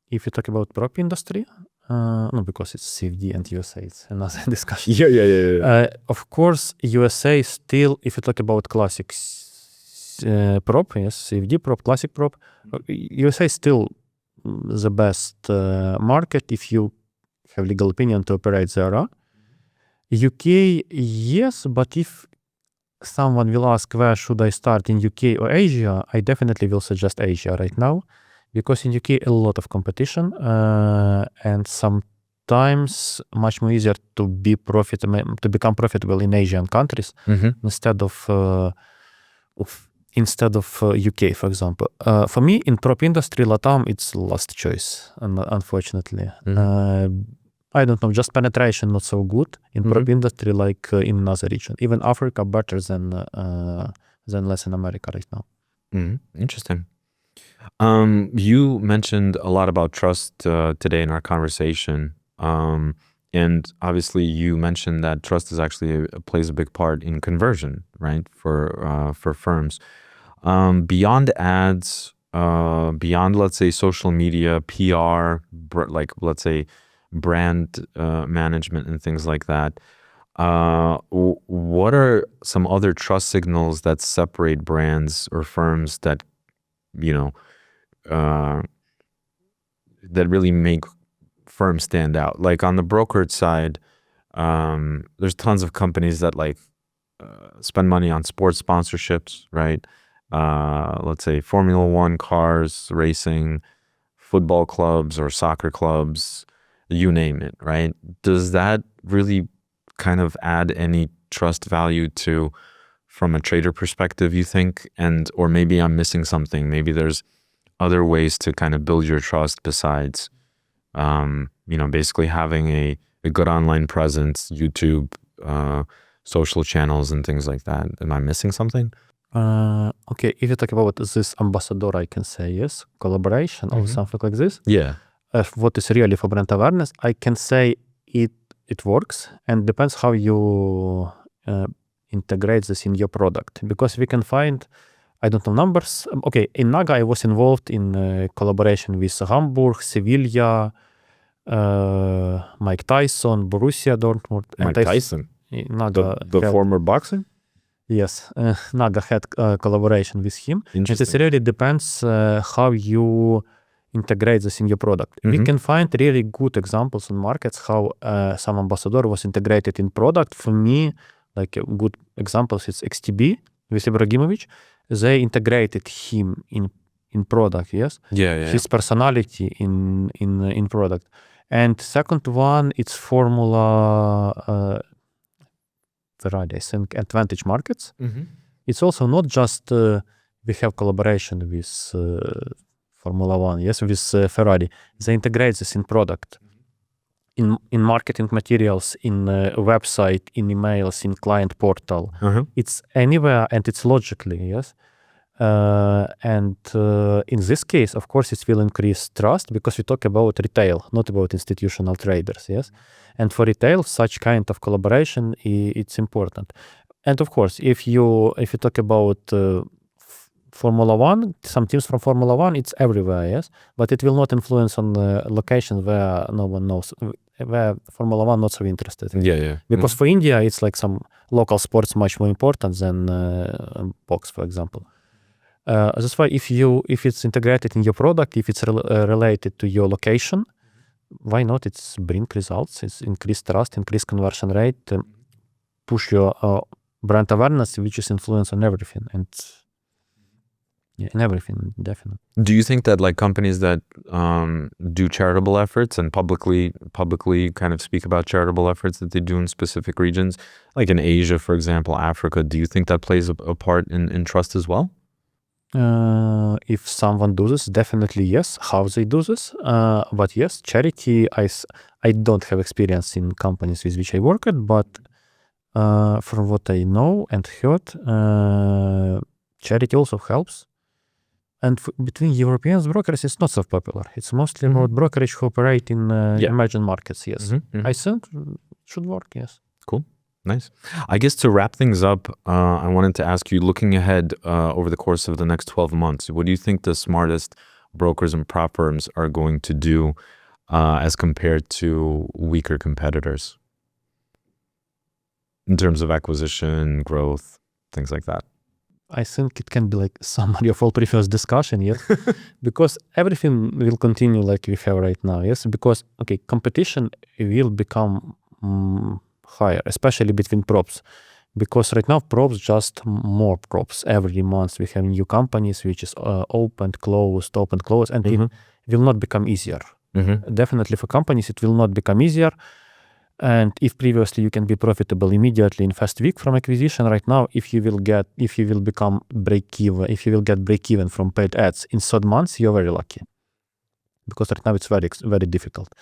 If you talk about prop industry, no, because it's CFD and USA, it's another discussion. Yeah. Of course, USA still, if you talk about classic prop, yes, CFD prop, classic prop, USA is still the best market if you have legal opinion to operate there. UK, yes, but if someone will ask where should I start, in UK or Asia, I definitely will suggest Asia right now, because in UK a lot of competition and sometimes much more easier to become profitable in Asian countries instead of UK, for example. For me, in prop industry, LATAM, it's last choice, unfortunately. I don't know, just penetration not so good in prop industry like in another region. Even Africa better than Latin America right now. Interesting. You mentioned a lot about trust today in our conversation. And obviously you mentioned that trust is actually plays a big part in conversion, right? For firms. Beyond ads, beyond, let's say, social media, PR, like, let's say, brand management and things like that, what are some other trust signals that separate brands or firms that, that really make firms stand out? Like on the brokerage side, there's tons of companies that spend money on sports sponsorships, right? Let's say Formula One cars, racing, football clubs or soccer clubs, you name it, right? Does that really kind of add any trust value from a trader perspective, you think? Or maybe I'm missing something. Maybe there's other ways to kind of build your trust besides, basically having a good online presence, YouTube, social channels and things like that. Am I missing something? Okay, if you talk about this ambassador, I can say yes, collaboration or something like this. Yeah. What is really for brand awareness, I can say it works, and depends how you integrate this in your product. Because we can find, I don't know numbers. Okay, in Naga I was involved in collaboration with Hamburg, Sevilla, Mike Tyson, Borussia Dortmund. Mike Tyson? Naga the former boxer? Yes, Naga had collaboration with him. Interesting. It really depends how you integrate this in your product. We can find really good examples in markets how some ambassador was integrated in product. For me, like a good example is XTB with Ibrahimovic. They integrated him in product, yes? Yeah. His personality in product. And second one, it's Formula Ferrari, I think, Advantage Markets. It's also not just we have collaboration with Formula One, yes, with Ferrari. They integrate this in product, in marketing materials, in website, in emails, in client portal. It's anywhere and it's logically, yes. And in this case, of course, it will increase trust because we talk about retail, not about institutional traders, yes. And for retail, such kind of collaboration, it's important. And of course, if you talk about Formula One, some teams from Formula One, it's everywhere, yes, but it will not influence on locations where no one knows, where Formula One not so interested. Yeah. Because for India, it's like some local sports much more important than box, for example. That's why if it's integrated in your product, if it's related to your location, why not? It's bring results, it's increase trust, increase conversion rate, push your brand awareness, which is influence on everything, and in everything, definitely. Do you think that companies that do charitable efforts and publicly kind of speak about charitable efforts that they do in specific regions, like in Asia, for example, Africa, do you think that plays a part in trust as well? If someone does this, definitely yes. How they do this? But yes, charity, I don't have experience in companies with which I worked, but from what I know and heard, charity also helps. And between European brokers, it's not so popular. It's mostly about brokerage who operate in emerging markets, yes. I think it should work, yes. Cool. Nice. I guess to wrap things up, I wanted to ask you, looking ahead over the course of the next 12 months, what do you think the smartest brokers and prop firms are going to do as compared to weaker competitors in terms of acquisition, growth, things like that? I think it can be like summary of all previous discussion, yes, because everything will continue like we have right now, yes, because, okay, competition will become higher, especially between props, because right now props just more props. Every month we have new companies which is opened, closed, and it will not become easier. Definitely for companies it will not become easier. And if previously you can be profitable immediately in first week from acquisition, right now if you will get break even from paid ads in third months, you're very lucky, because right now it's very, very difficult.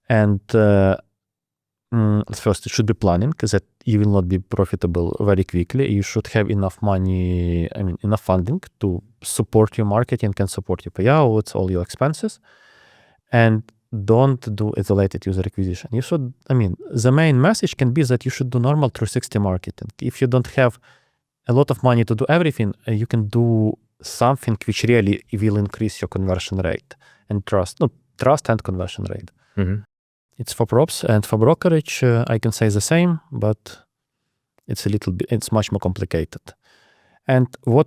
And first, it should be planning, because that you will not be profitable very quickly. You should have enough money, enough funding to support your marketing and support your payouts, all your expenses. And don't do isolated user acquisition. You should, the main message can be that you should do normal 360 marketing. If you don't have a lot of money to do everything, you can do something which really will increase your conversion rate and trust and conversion rate. It's for props, and for brokerage, I can say the same, but it's much more complicated. And what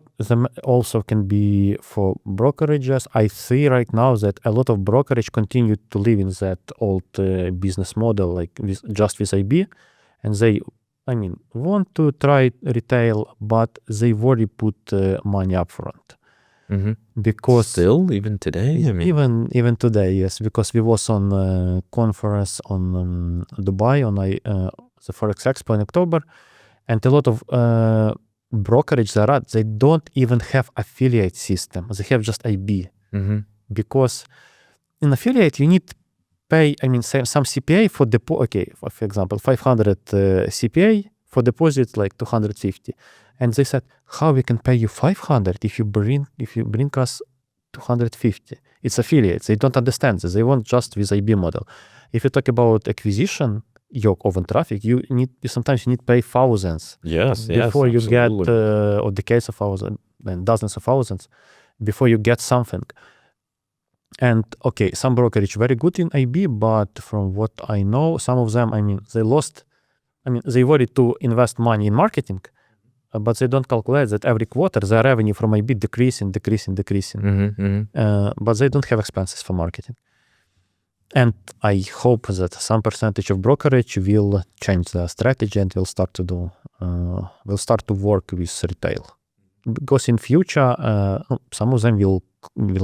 also can be for brokerages, I see right now that a lot of brokerage continue to live in that old business model, like just with IB, and they, want to try retail, but they already put money up front. Because still, even today, even today, yes, because we was on a conference on Dubai on the Forex Expo in October, and a lot of brokerage they don't even have affiliate system. They have just IB, because in affiliate you need to pay some CPA for for example 500 CPA for deposit, like 250. And they said, how we can pay you 500 if you bring us 250? It's affiliates. They don't understand this. They want just with IB model. If you talk about acquisition, your own traffic, sometimes you need to pay thousands. Before you get, or decades of thousands and dozens of thousands, before you get something. And some brokerage very good in IB, but from what I know, some of them, they wanted to invest money in marketing, but they don't calculate that every quarter their revenue from IB decreasing. But they don't have expenses for marketing. And I hope that some percentage of brokerage will change their strategy and will start to work with retail. Because in future, some of them will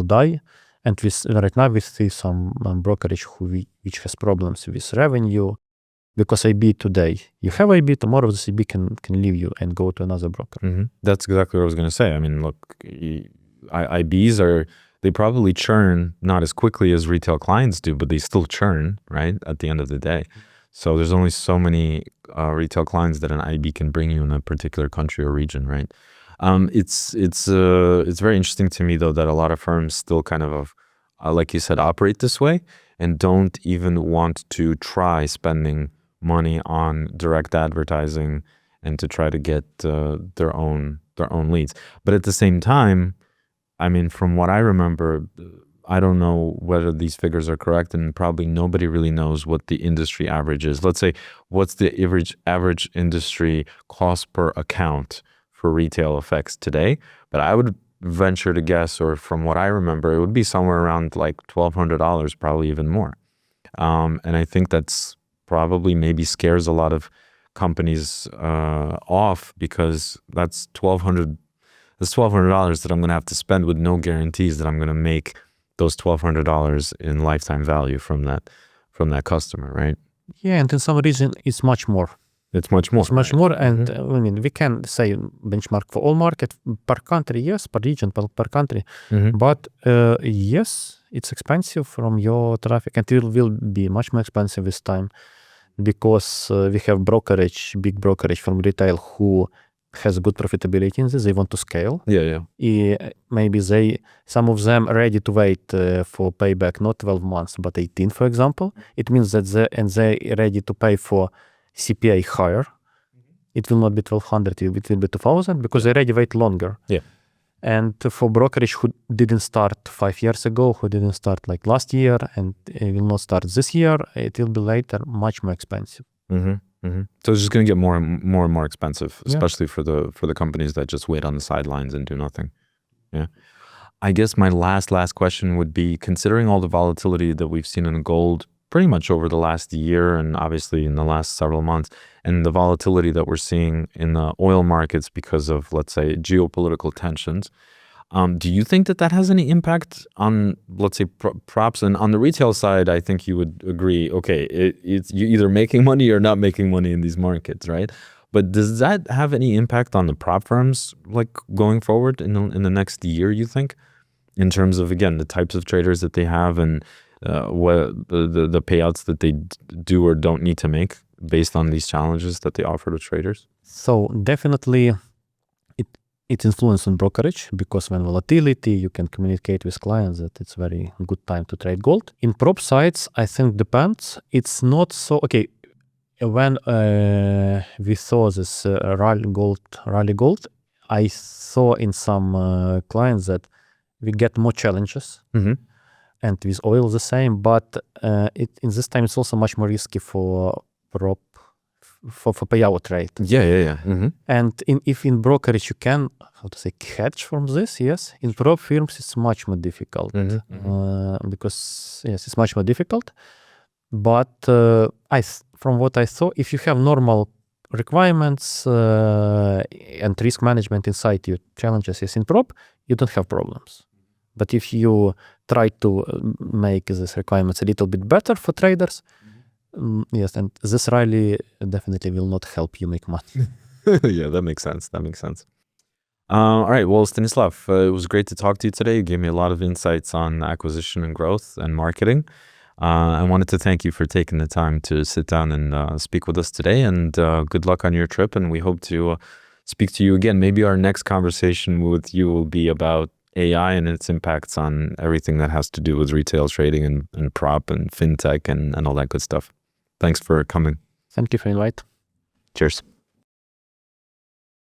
die. And right now we see some brokerage which has problems with revenue. Because IB today, you have IB, tomorrow this IB can leave you and go to another broker. That's exactly what I was going to say. Look, IBs they probably churn not as quickly as retail clients do, but they still churn, right, at the end of the day. So there's only so many retail clients that an IB can bring you in a particular country or region, right? It's very interesting to me, though, that a lot of firms still kind of, like you said, operate this way and don't even want to try spending money on direct advertising and to try to get their own leads. But at the same time, from what I remember, I don't know whether these figures are correct, and probably nobody really knows what the industry average is. Let's say, what's the average industry cost per account for retail effects today? But I would venture to guess, or from what I remember, it would be somewhere around like $1,200, probably even more. And I think that's probably maybe scares a lot of companies off, because that's $1,200 that I'm going to have to spend with no guarantees that I'm going to make those $1,200 in lifetime value from that customer, right? Yeah, and in some reason it's much more. It's much more. It's much more, and we can say benchmark for all market per country, yes, per region, per country. But yes, it's expensive from your traffic, and it will be much more expensive with time, because we have big brokerage from retail who has good profitability in this. They want to scale. Maybe some of them are ready to wait for payback, not 12 months, but 18, for example. It means that they're ready to pay for CPA higher. It will not be 1,200, it will be 2,000, because they already wait longer. And for brokerage who didn't start 5 years ago, who didn't start like last year, and it will not start this year, it will be later much more expensive. So it's just going to get more and more expensive, especially for the companies that just wait on the sidelines and do nothing. I guess my last question would be, considering all the volatility that we've seen in gold pretty much over the last year, and obviously in the last several months, and the volatility that we're seeing in the oil markets because of, let's say, geopolitical tensions, do you think that has any impact on, let's say, props? And on the retail side, I think you would agree, okay, it's you're either making money or not making money in these markets, right? But does that have any impact on the prop firms, like going forward in the next year, you think, in terms of, again, the types of traders that they have and what the payouts that they do or don't need to make based on these challenges that they offer to traders? So definitely it influences on brokerage, because when volatility, you can communicate with clients that it's very good time to trade gold. In prop sides, I think depends. It's not so, okay, when we saw this rally gold, I saw in some clients that we get more challenges, and with oil the same, but in this time it's also much more risky for payout rate. Yeah. And if in brokerage you can, hedge from this, yes. In prop firms it's much more difficult because it's much more difficult. But from what I saw, if you have normal requirements and risk management inside your challenges, yes, in prop, you don't have problems. But if you try to make these requirements a little bit better for traders, yes, and this really definitely will not help you make money. Yeah, that makes sense. All right. Well, Stanislav, it was great to talk to you today. You gave me a lot of insights on acquisition and growth and marketing. I wanted to thank you for taking the time to sit down and speak with us today. And good luck on your trip. And we hope to speak to you again. Maybe our next conversation with you will be about AI and its impacts on everything that has to do with retail trading and prop and fintech and all that good stuff. Thanks for coming. Thank you for the invite. Cheers.